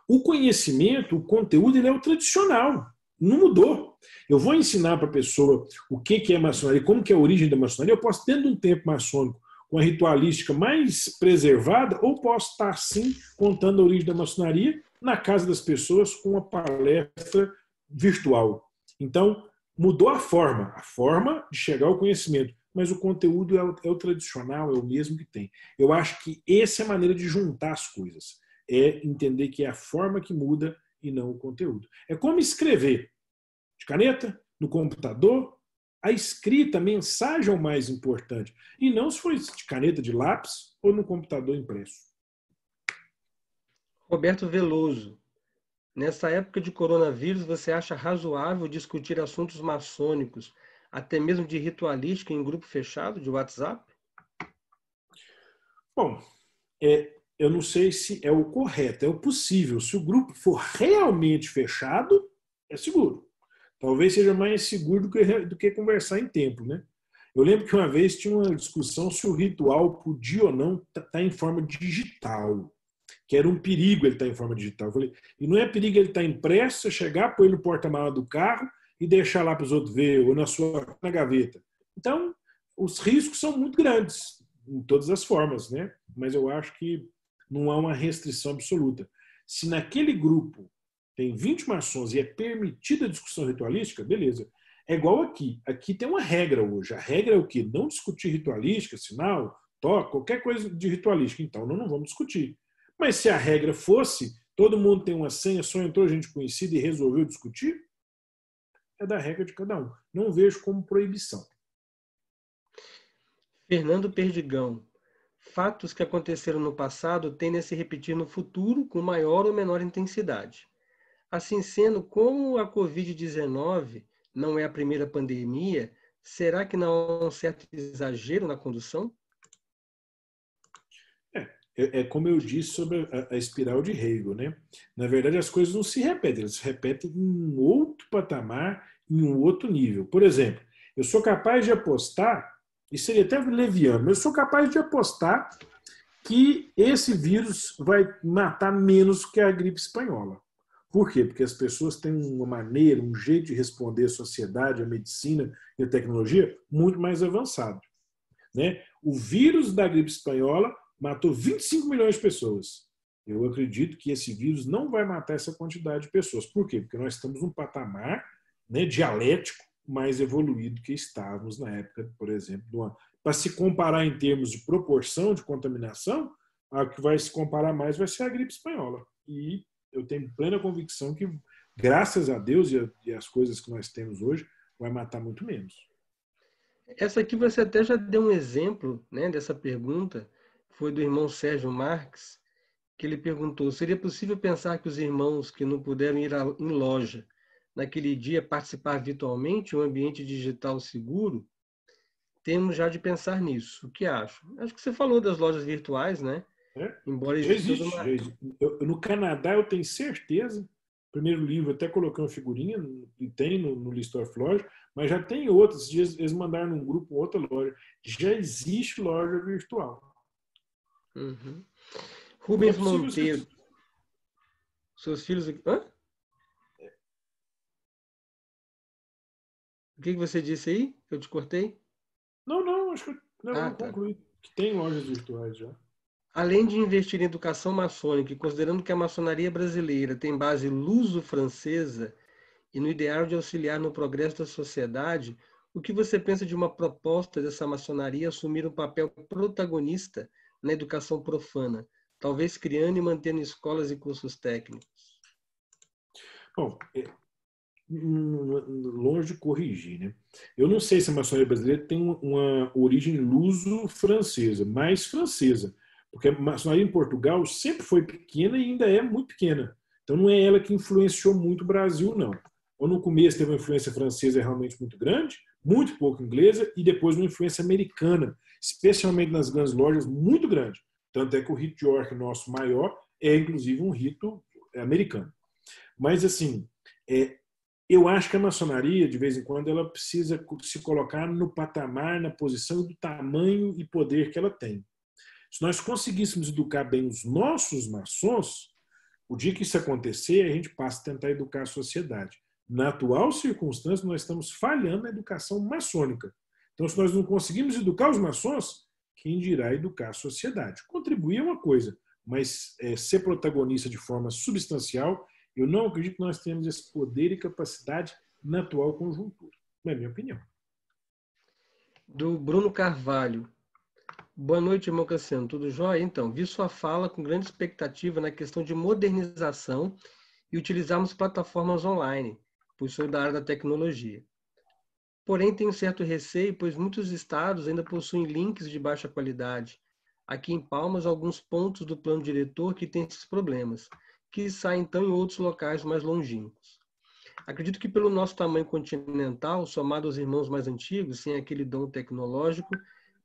Speaker 1: O conhecimento, o conteúdo, ele é o tradicional, não mudou. Eu vou ensinar para a pessoa o que é maçonaria, como que é a origem da maçonaria, eu posso, dentro de um tempo maçônico, com a ritualística mais preservada, ou posso estar, sim, contando a origem da maçonaria na casa das pessoas com uma palestra virtual. Então, mudou a forma de chegar ao conhecimento, mas o conteúdo é o tradicional, é o mesmo que tem. Eu acho que essa é a maneira de juntar as coisas, é entender que é a forma que muda e não o conteúdo. É como escrever de caneta, no computador. A escrita, a mensagem é o mais importante. E não se for de caneta de lápis ou no computador impresso.
Speaker 2: Roberto Veloso. Nessa época de coronavírus, você acha razoável discutir assuntos maçônicos, até mesmo de ritualística, em grupo fechado de WhatsApp?
Speaker 1: Bom, eu não sei se é o correto, é o possível. Se o grupo for realmente fechado, é seguro. Talvez seja mais seguro do que conversar em templo, né? Eu lembro que uma vez tinha uma discussão se o ritual podia ou não estar em forma digital. que era um perigo ele estar em forma digital. Eu falei, e não é perigo ele estar impresso, você chegar, pôr ele no porta-mala do carro e deixar lá para os outros ver, ou na gaveta. Então, os riscos são muito grandes, em todas as formas, né? Mas eu acho que não há uma restrição absoluta. Se naquele grupo tem 20 maçons e é permitida a discussão ritualística, beleza. É igual aqui. Aqui tem uma regra hoje. A regra é o quê? Não discutir ritualística, sinal, toque, qualquer coisa de ritualística. Então, não vamos discutir. Mas se a regra fosse, todo mundo tem uma senha, só entrou gente conhecida e resolveu discutir, é da regra de cada um. Não vejo como proibição.
Speaker 2: Fernando Perdigão. Fatos que aconteceram no passado tendem a se repetir no futuro com maior ou menor intensidade. Assim sendo, como a Covid-19 não é a primeira pandemia, será que não há um certo exagero na condução?
Speaker 1: É como eu disse sobre a espiral de Hegel, né? Na verdade, as coisas não se repetem, elas se repetem em um outro patamar, em um outro nível. Por exemplo, eu sou capaz de apostar, e seria até leviano, mas eu sou capaz de apostar que esse vírus vai matar menos que a gripe espanhola. Por quê? Porque as pessoas têm uma maneira, um jeito de responder à sociedade, à medicina e à tecnologia muito mais avançado, né? O vírus da gripe espanhola matou 25 milhões de pessoas. Eu acredito que esse vírus não vai matar essa quantidade de pessoas. Por quê? Porque nós estamos num patamar, né, dialético mais evoluído que estávamos na época, por exemplo, para se comparar em termos de proporção de contaminação, a que vai se comparar mais vai ser a gripe espanhola. E eu tenho plena convicção que, graças a Deus e as coisas que nós temos hoje, vai matar muito menos.
Speaker 2: Essa aqui você até já deu um exemplo, né, dessa pergunta, foi do irmão Sérgio Marques, que ele perguntou: seria possível pensar que os irmãos que não puderam ir em loja naquele dia participar virtualmente, um ambiente digital seguro? Temos já de pensar nisso. O que acho? Acho que você falou das lojas virtuais, né?
Speaker 1: É?
Speaker 2: Embora
Speaker 1: Já
Speaker 2: exista toda
Speaker 1: existe.
Speaker 2: uma...
Speaker 1: Já existe. No Canadá, eu tenho certeza. Primeiro livro, até coloquei uma figurinha, e tem no List of Loja, mas já tem outros. Esses dias eles mandaram num grupo outra loja. Já existe loja virtual.
Speaker 2: Uhum.
Speaker 1: É
Speaker 2: Rubens
Speaker 1: possível ser.
Speaker 2: Monteiro. Seus filhos... Hã? O que você disse aí? Eu te cortei?
Speaker 1: Não, acho que
Speaker 2: Ah,
Speaker 1: eu
Speaker 2: tá.
Speaker 1: concluí. Que tem lojas virtuais já.
Speaker 2: Além de investir em educação maçônica, e considerando que a maçonaria brasileira tem base luso-francesa e no ideal de auxiliar no progresso da sociedade, o que você pensa de uma proposta dessa maçonaria assumir um papel protagonista na educação profana, talvez criando e mantendo escolas e cursos técnicos?
Speaker 1: Bom, longe de corrigir, né? Eu não sei se a maçonaria brasileira tem uma origem luso-francesa, mais francesa, porque a maçonaria em Portugal sempre foi pequena e ainda é muito pequena. Então não é ela que influenciou muito o Brasil, não. Ou no começo teve uma influência francesa realmente muito grande, muito pouco inglesa, e depois uma influência americana, especialmente nas grandes lojas, muito grande. Tanto é que o rito de York, nosso maior, é inclusive um rito americano. Mas, assim, eu acho que a maçonaria, de vez em quando, ela precisa se colocar no patamar, na posição do tamanho e poder que ela tem. Se nós conseguíssemos educar bem os nossos maçons, o dia que isso acontecer, a gente passa a tentar educar a sociedade. Na atual circunstância, nós estamos falhando na educação maçônica. Então, se nós não conseguimos educar os maçons, quem dirá educar a sociedade? Contribuir é uma coisa, mas ser protagonista de forma substancial, eu não acredito que nós tenhamos esse poder e capacidade na atual conjuntura. É a minha opinião.
Speaker 2: Do Bruno Carvalho. Boa noite, irmão Cassiano. Tudo jóia? Então, vi sua fala com grande expectativa na questão de modernização e utilizarmos plataformas online, pois sou da área da tecnologia. Porém, tenho certo receio, pois muitos estados ainda possuem links de baixa qualidade. Aqui em Palmas, alguns pontos do plano diretor que têm esses problemas, que saem então em outros locais mais longínquos. Acredito que pelo nosso tamanho continental, somado aos irmãos mais antigos, sem aquele dom tecnológico,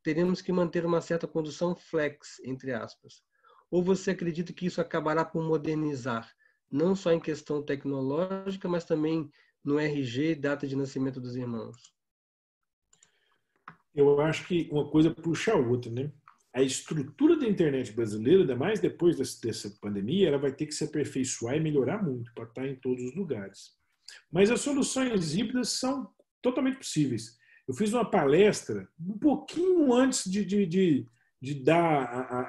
Speaker 2: teremos que manter uma certa condução flex, entre aspas. Ou você acredita que isso acabará por modernizar, não só em questão tecnológica, mas também no RG e data de nascimento dos irmãos?
Speaker 1: Eu acho que uma coisa puxa a outra, né? a estrutura da internet brasileira, ainda mais depois dessa pandemia, ela vai ter que se aperfeiçoar e melhorar muito para estar em todos os lugares. Mas as soluções híbridas são totalmente possíveis. Eu fiz uma palestra um pouquinho antes de dar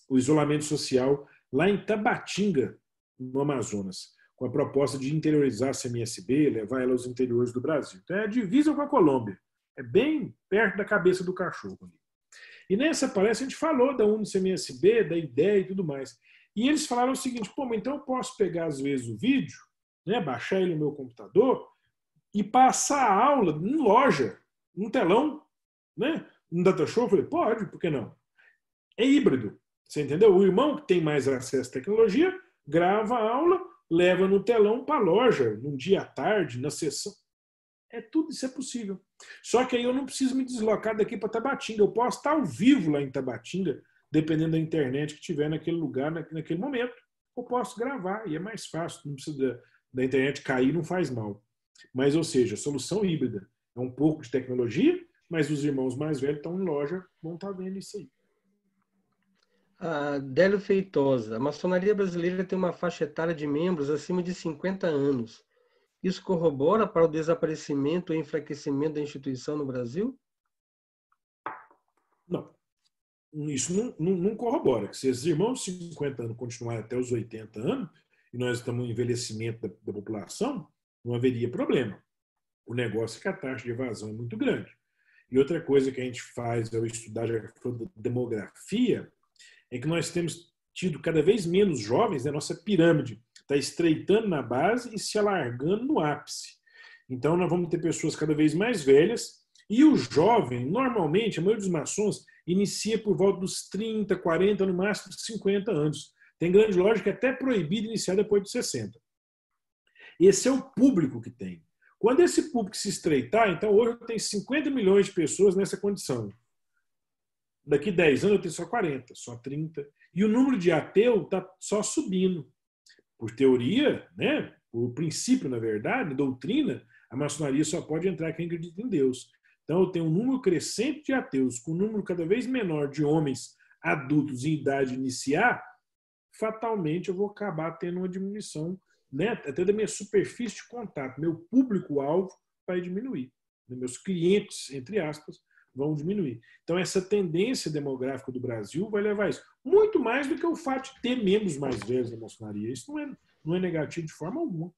Speaker 1: o isolamento social lá em Tabatinga, no Amazonas, com a proposta de interiorizar a CMSB, levar ela aos interiores do Brasil. Então é a divisa com a Colômbia. É bem perto da cabeça do cachorro ali. E nessa palestra a gente falou da UniCMSB, da ideia e tudo mais. E eles falaram o seguinte, pô, mas então eu posso pegar às vezes o vídeo, né, baixar ele no meu computador e passar a aula em loja, num telão, né, no data show. Eu falei, pode, por que não? É híbrido, você entendeu? O irmão que tem mais acesso à tecnologia grava a aula, leva no telão para a loja, num dia à tarde, na sessão. Tudo isso é possível. Só que aí eu não preciso me deslocar daqui para Tabatinga. Eu posso estar ao vivo lá em Tabatinga, dependendo da internet que tiver naquele lugar, naquele momento. Eu posso gravar e é mais fácil. Não precisa da internet cair, não faz mal. Mas, ou seja, solução híbrida. É um pouco de tecnologia, mas os irmãos mais velhos estão em loja, vão estar vendo isso aí.
Speaker 2: A Délio Feitosa. A maçonaria brasileira tem uma faixa etária de membros acima de 50 anos. Isso corrobora para o desaparecimento e enfraquecimento da instituição no Brasil?
Speaker 1: Não. Isso não corrobora. Se esses irmãos de 50 anos continuarem até os 80 anos, e nós estamos em envelhecimento da população, não haveria problema. O negócio é que a taxa de evasão é muito grande. E outra coisa que a gente faz ao estudar a demografia é que nós temos tido cada vez menos jovens, né? Nossa pirâmide está estreitando na base e se alargando no ápice. Então, nós vamos ter pessoas cada vez mais velhas e o jovem, normalmente, a maioria dos maçons, inicia por volta dos 30, 40, no máximo 50 anos. Tem grande loja que é até proibido iniciar depois de 60. Esse é o público que tem. Quando esse público se estreitar, então hoje eu tenho 50 milhões de pessoas nessa condição. Daqui 10 anos eu tenho só 40, só 30. E o número de ateu está só subindo. Por teoria, né? Por princípio, na verdade, doutrina, a maçonaria só pode entrar quem acredita em Deus. Então eu tenho um número crescente de ateus, com um número cada vez menor de homens adultos em idade iniciar, fatalmente eu vou acabar tendo uma diminuição, né? Até da minha superfície de contato. Meu público-alvo vai diminuir. Meus clientes, entre aspas, vão diminuir. Então, essa tendência demográfica do Brasil vai levar a isso. Muito mais do que o fato de ter membros mais velhos da maçonaria. Isso não é negativo de forma alguma.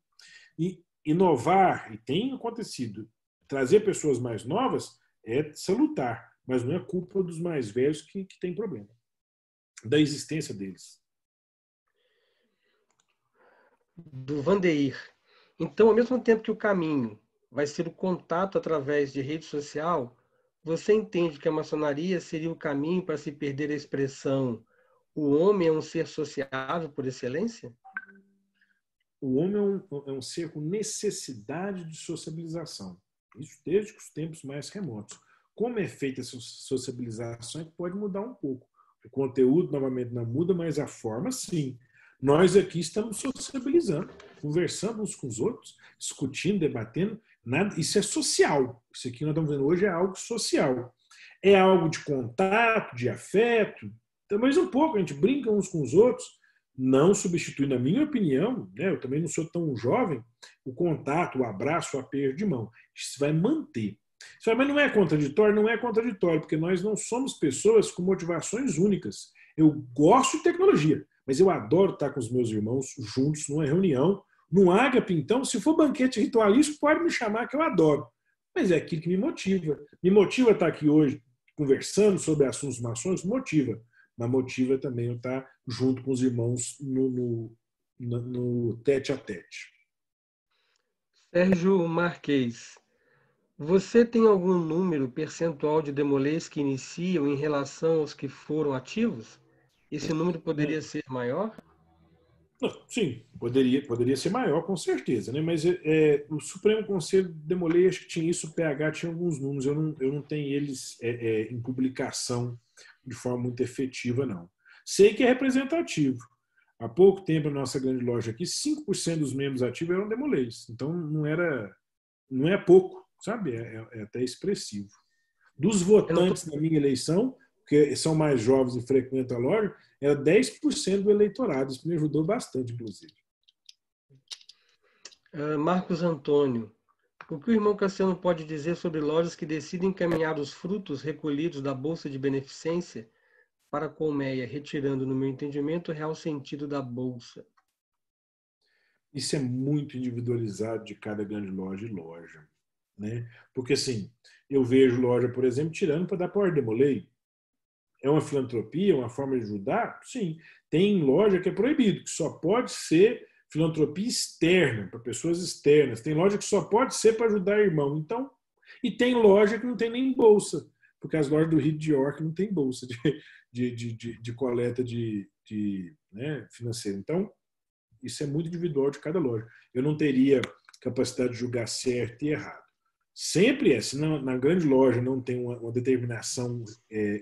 Speaker 1: E inovar, e tem acontecido, trazer pessoas mais novas é salutar, mas não é culpa dos mais velhos que tem problema, da existência deles.
Speaker 2: Do Vandeir. Então, ao mesmo tempo que o caminho vai ser o contato através de rede social, você entende que a maçonaria seria o caminho para se perder a expressão o homem é um ser sociável por excelência?
Speaker 1: O homem é um ser com necessidade de sociabilização. Isso desde os tempos mais remotos. Como é feita essa sociabilização é que pode mudar um pouco. O conteúdo, novamente, não muda, mas a forma, sim. Nós aqui estamos sociabilizando, conversando uns com os outros, discutindo, debatendo. Nada, isso é social. Isso aqui que nós estamos vendo hoje é algo social. É algo de contato, de afeto. Talvez um pouco, a gente brinca uns com os outros, não substitui, na minha opinião, né, eu também não sou tão jovem, o contato, o abraço, o aperto de mão. Isso vai manter. Mas não é contraditório? Não é contraditório, porque nós não somos pessoas com motivações únicas. Eu gosto de tecnologia, mas eu adoro estar com os meus irmãos juntos numa reunião, num ágape, então, se for banquete ritualístico, pode me chamar que eu adoro. Mas é aquilo que me motiva. Me motiva estar aqui hoje conversando sobre assuntos maçons, motiva. Mas motiva também eu estar junto com os irmãos no tete a tete.
Speaker 2: Sérgio Marques, você tem algum número percentual de demolês que iniciam em relação aos que foram ativos? Esse número poderia ser maior?
Speaker 1: Sim, poderia ser maior, com certeza, né? Mas o Supremo Conselho de Demolei, acho que tinha isso, o PH tinha alguns números, eu não tenho eles em publicação de forma muito efetiva, não. Sei que é representativo. Há pouco tempo, na nossa grande loja aqui, 5% dos membros ativos eram demolês. Então, não é pouco, sabe? É até expressivo. Dos votantes na minha eleição, porque são mais jovens e frequentam a loja, era 10% do eleitorado. Isso me ajudou bastante, inclusive.
Speaker 2: Marcos Antônio. O que o irmão Cassiano pode dizer sobre lojas que decidem encaminhar os frutos recolhidos da Bolsa de Beneficência para a colmeia, retirando, no meu entendimento, o real sentido da Bolsa?
Speaker 1: Isso é muito individualizado de cada grande loja e loja. Né? Porque, assim, eu vejo loja, por exemplo, tirando para dar para o Ardemolei. É uma filantropia, uma forma de ajudar? Sim. Tem loja que é proibido, que só pode ser filantropia externa, para pessoas externas. Tem loja que só pode ser para ajudar irmão. Então, e tem loja que não tem nem bolsa, porque as lojas do Rio de York não tem bolsa de coleta né, financeira. Então, isso é muito individual de cada loja. Eu não teria capacidade de julgar certo e errado. Sempre é, se na grande loja não tem uma determinação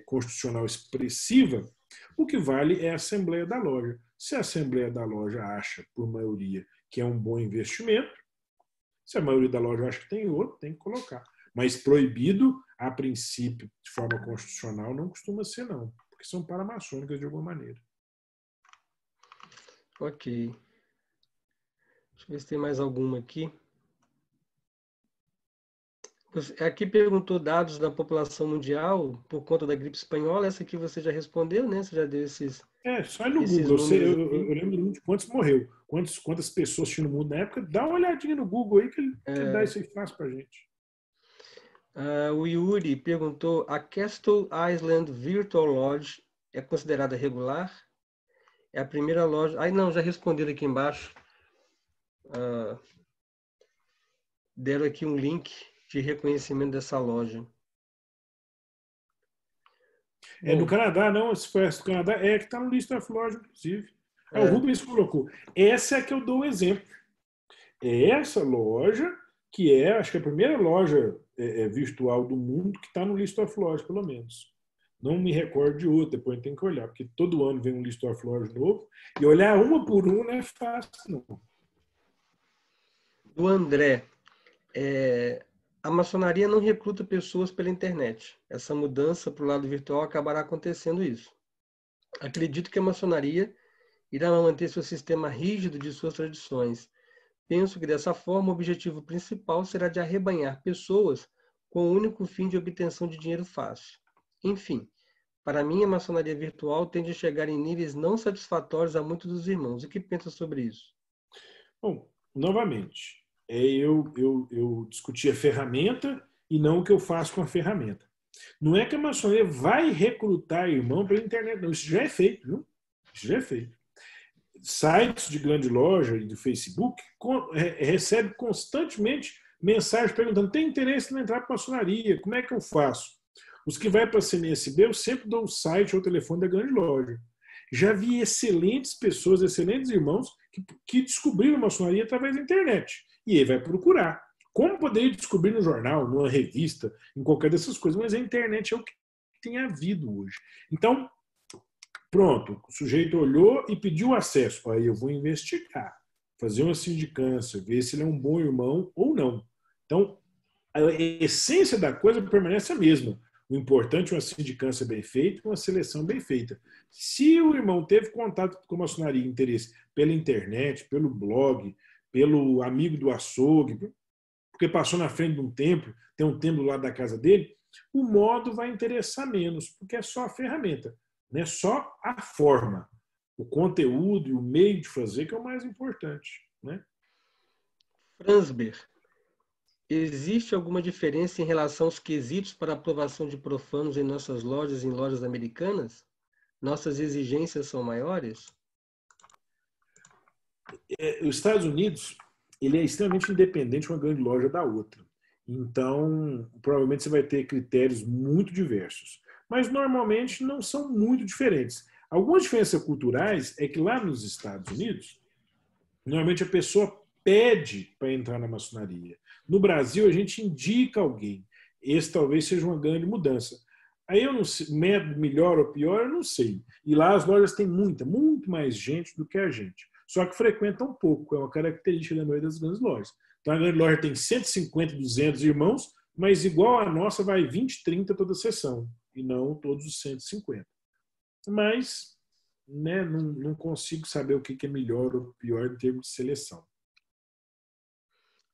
Speaker 1: constitucional expressiva, o que vale é a assembleia da loja. Se a assembleia da loja acha, por maioria, que é um bom investimento, se a maioria da loja acha que tem outro, tem que colocar. Mas proibido, a princípio, de forma constitucional, não costuma ser, não, porque são paramaçônicas de alguma maneira.
Speaker 2: Ok. Deixa eu ver se tem mais alguma aqui. Aqui perguntou dados da população mundial por conta da gripe espanhola. Essa aqui você já respondeu, né? Você já deu esses.
Speaker 1: Só no Google. Eu lembro de quantos morreu, quantas pessoas tinham no mundo na época. Dá uma olhadinha no Google aí que ele dá isso aí fácil pra gente.
Speaker 2: O Yuri perguntou: a Castle Island Virtual Lodge é considerada regular? É a primeira loja. Não, já responderam aqui embaixo. Deram aqui um link de reconhecimento dessa loja.
Speaker 1: No Canadá, não, se for essa do Canadá, que está no List of Lodge, inclusive. O Rubens colocou. Essa é que eu dou o exemplo. É essa loja que acho que é a primeira loja virtual do mundo que está no List of Lodge, pelo menos. Não me recordo de outra, depois tem que olhar, porque todo ano vem um List of Lodge novo, e olhar uma por uma não é fácil, não.
Speaker 2: Do André. A maçonaria não recruta pessoas pela internet. Essa mudança para o lado virtual acabará acontecendo isso. Acredito que a maçonaria irá manter seu sistema rígido de suas tradições. Penso que dessa forma o objetivo principal será de arrebanhar pessoas com o único fim de obtenção de dinheiro fácil. Enfim, para mim a maçonaria virtual tende a chegar em níveis não satisfatórios a muitos dos irmãos. O que pensa sobre isso?
Speaker 1: Bom, novamente, eu discuti a ferramenta e não o que eu faço com a ferramenta. Não é que a maçonaria vai recrutar irmão pela internet, não. Isso já é feito, viu? Isso já é feito. Sites de grande loja e do Facebook recebem constantemente mensagens perguntando: tem interesse em entrar para a maçonaria? Como é que eu faço? Os que vai para a CNSB, eu sempre dou o site ou o telefone da grande loja. Já vi excelentes pessoas, excelentes irmãos que descobriram a maçonaria através da internet. E ele vai procurar. Como poderia descobrir no jornal, numa revista, em qualquer dessas coisas? Mas a internet é o que tem havido hoje. Então, pronto, o sujeito olhou e pediu acesso. Aí eu vou investigar, fazer uma sindicância, ver se ele é um bom irmão ou não. Então, a essência da coisa permanece a mesma. O importante é uma sindicância bem feita, uma seleção bem feita. Se o irmão teve contato com a maçonaria, interesse pela internet, pelo blog, pelo amigo do açougue, porque passou na frente de um templo, tem um templo lá da casa dele, o modo vai interessar menos, porque é só a ferramenta, né? Só a forma, o conteúdo e o meio de fazer que é o mais importante, né?
Speaker 2: Fransberg. Existe alguma diferença em relação aos quesitos para aprovação de profanos em nossas lojas e em lojas americanas? Nossas exigências são maiores?
Speaker 1: Os Estados Unidos, ele é extremamente independente uma grande loja da outra. Então, provavelmente você vai ter critérios muito diversos. Mas, normalmente, não são muito diferentes. Algumas diferenças culturais é que lá nos Estados Unidos, normalmente a pessoa pede para entrar na maçonaria. No Brasil, a gente indica alguém. Esse talvez seja uma grande mudança. Aí eu não sei, método melhor ou pior, eu não sei. E lá as lojas têm muito mais gente do que a gente. Só que frequentam pouco, é uma característica da maioria das grandes lojas. Então a grande loja tem 150, 200 irmãos, mas igual a nossa vai 20, 30 toda a sessão. e não todos os 150. Mas, né, não consigo saber o que é melhor ou pior em termos de seleção.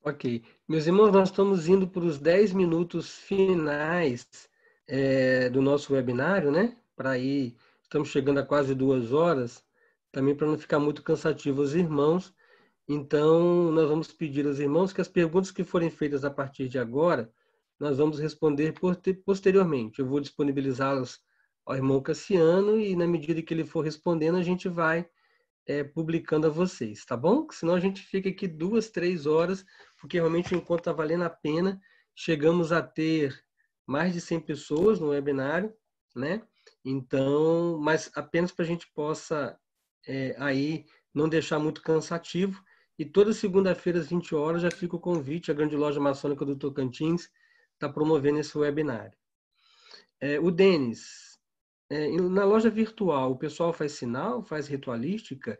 Speaker 2: Ok. Meus irmãos, nós estamos indo para os 10 minutos finais do nosso webinário, né? Estamos chegando a quase 2 horas, também para não ficar muito cansativo aos irmãos. Então, nós vamos pedir aos irmãos que as perguntas que forem feitas a partir de agora, nós vamos responder posteriormente. Eu vou disponibilizá-las ao irmão Cassiano e, na medida que ele for respondendo, a gente vai publicando a vocês, tá bom? Senão a gente fica aqui 2, 3 horas, porque realmente o encontro está valendo a pena. Chegamos a ter mais de 100 pessoas no webinário, né? Então, mas apenas para a gente possa aí não deixar muito cansativo. E toda segunda-feira às 20 horas já fica o convite, a Grande Loja Maçônica do Tocantins está promovendo esse webinário. O Denis, na loja virtual, o pessoal faz sinal, faz ritualística,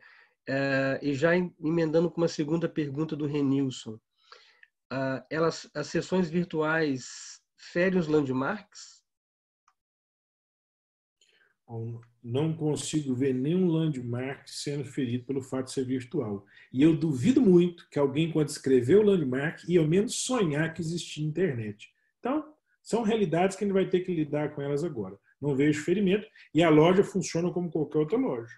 Speaker 2: e já emendando com uma segunda pergunta do Renilson, as sessões virtuais ferem os landmarks?
Speaker 1: Não consigo ver nenhum landmark sendo ferido pelo fato de ser virtual. E eu duvido muito que alguém, quando escreveu o landmark, ia ao menos sonhar que existia internet. Então, são realidades que a gente vai ter que lidar com elas agora. Não vejo ferimento e a loja funciona como qualquer outra loja.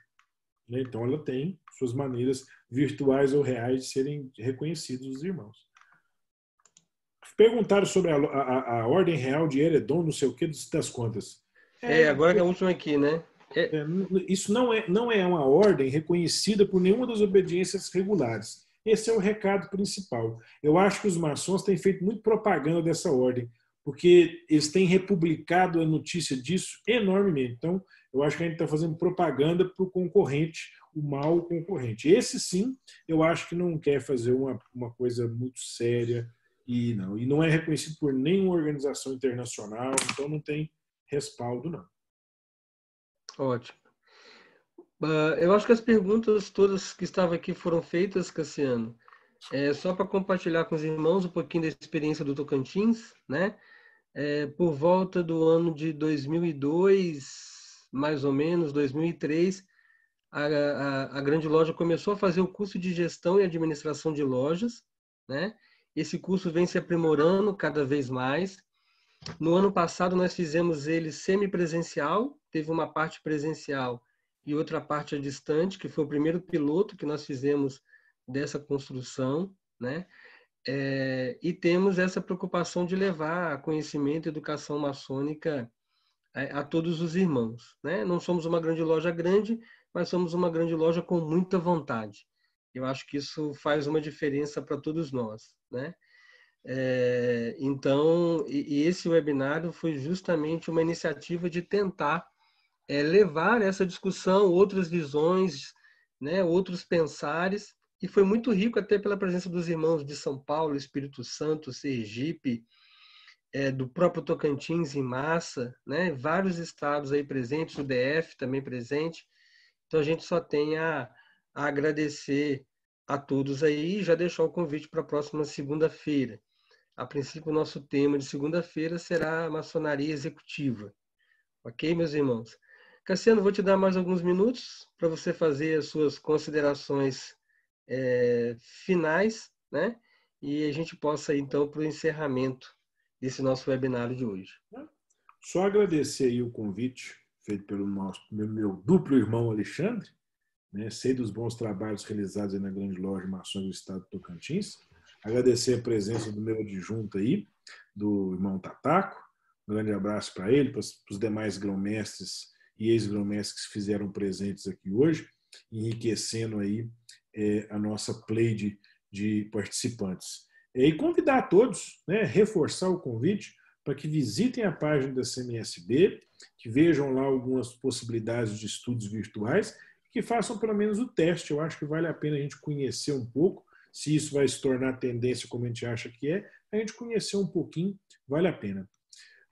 Speaker 1: Então, ela tem suas maneiras virtuais ou reais de serem reconhecidos os irmãos. Perguntaram sobre a ordem real de Eredon, não sei o que, das contas.
Speaker 2: Agora que é a última aqui, né?
Speaker 1: Isso não é uma ordem reconhecida por nenhuma das obediências regulares. Esse é o recado principal. Eu acho que os maçons têm feito muito propaganda dessa ordem, porque eles têm republicado a notícia disso enormemente. Então, eu acho que a gente está fazendo propaganda para o concorrente, o mau concorrente. Esse, sim, eu acho que não quer fazer uma coisa muito séria e não é reconhecido por nenhuma organização internacional, então não tem respaldo, não.
Speaker 2: Ótimo. Eu acho que as perguntas todas que estavam aqui foram feitas, Cassiano. Só para compartilhar com os irmãos um pouquinho da experiência do Tocantins, né? Por volta do ano de 2002, mais ou menos, 2003, a Grande Loja começou a fazer o curso de gestão e administração de lojas, né? Esse curso vem se aprimorando cada vez mais. No ano passado, nós fizemos ele semipresencial, teve uma parte presencial e outra parte à distante, que foi o primeiro piloto que nós fizemos dessa construção, né? E temos essa preocupação de levar conhecimento e educação maçônica a todos os irmãos, né? Não somos uma grande loja grande, mas somos uma grande loja com muita vontade. Eu acho que isso faz uma diferença para todos nós, né? Então, esse webinário foi justamente uma iniciativa de tentar levar essa discussão, outras visões, né, outros pensares, e foi muito rico até pela presença dos irmãos de São Paulo, Espírito Santo, Sergipe, do próprio Tocantins em massa, né, vários estados aí presentes, o DF também presente. Então a gente só tem a agradecer a todos aí e já deixar o convite para a próxima segunda-feira. A princípio, o nosso tema de segunda-feira será a maçonaria executiva. Ok, meus irmãos? Cassiano, vou te dar mais alguns minutos para você fazer as suas considerações finais, né? E a gente possa ir, então, para o encerramento desse nosso webinário de hoje.
Speaker 1: Só agradecer aí o convite feito pelo meu duplo irmão Alexandre, né? Sei dos bons trabalhos realizados aí na Grande Loja Maçons do Estado do Tocantins. Agradecer a presença do meu adjunto aí, do irmão Tataco. Um grande abraço para ele, para os demais grão-mestres e ex-grão-mestres que se fizeram presentes aqui hoje, enriquecendo aí a nossa play de participantes. E convidar a todos, né, reforçar o convite para que visitem a página da CMSB, que vejam lá algumas possibilidades de estudos virtuais, que façam pelo menos o teste. Eu acho que vale a pena a gente conhecer um pouco. Se isso vai se tornar tendência como a gente acha que é, a gente conhecer um pouquinho, vale a pena.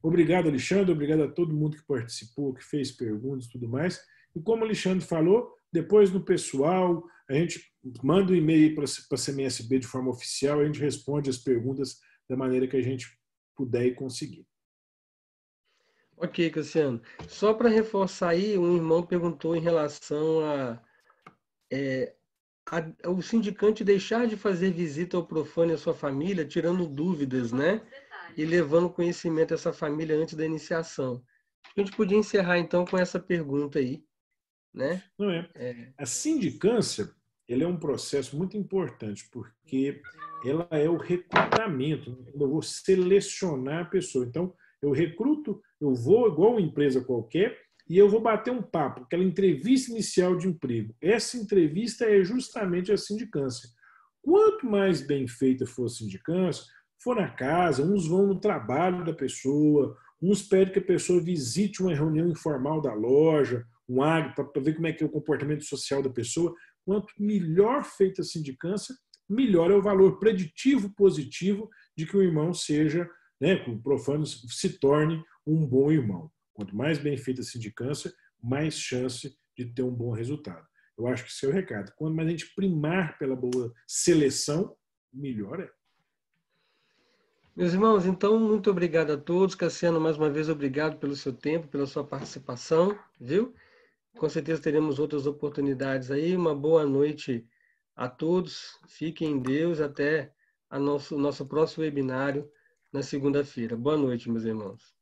Speaker 1: Obrigado, Alexandre, obrigado a todo mundo que participou, que fez perguntas e tudo mais. E como o Alexandre falou, depois no pessoal, a gente manda um e-mail para a CMSB de forma oficial, a gente responde as perguntas da maneira que a gente puder e conseguir.
Speaker 2: Ok, Cassiano. Só para reforçar aí, um irmão perguntou em relação o sindicante deixar de fazer visita ao profano e à sua família, tirando dúvidas, né? E levando conhecimento a essa família antes da iniciação. A gente podia encerrar então com essa pergunta aí, né?
Speaker 1: Não é? A sindicância, ele é um processo muito importante, porque ela é o recrutamento, né? Eu vou selecionar a pessoa. Então, eu recruto, eu vou igual uma empresa qualquer e eu vou bater um papo, aquela entrevista inicial de emprego. Essa entrevista é justamente a sindicância. Quanto mais bem feita for a sindicância, for na casa, uns vão no trabalho da pessoa, uns pedem que a pessoa visite uma reunião informal da loja, um agro, para ver como é que é o comportamento social da pessoa. Quanto melhor feita a sindicância, melhor é o valor preditivo positivo de que o irmão seja, né, que o profano se torne um bom irmão. Quanto mais bem feita a sindicância, mais chance de ter um bom resultado. Eu acho que esse é o recado. Quanto mais a gente primar pela boa seleção, melhor é.
Speaker 2: Meus irmãos, então, muito obrigado a todos. Cassiano, mais uma vez, obrigado pelo seu tempo, pela sua participação, viu? Com certeza teremos outras oportunidades aí. Uma boa noite a todos. Fiquem em Deus. Até nosso próximo webinário na segunda-feira. Boa noite, meus irmãos.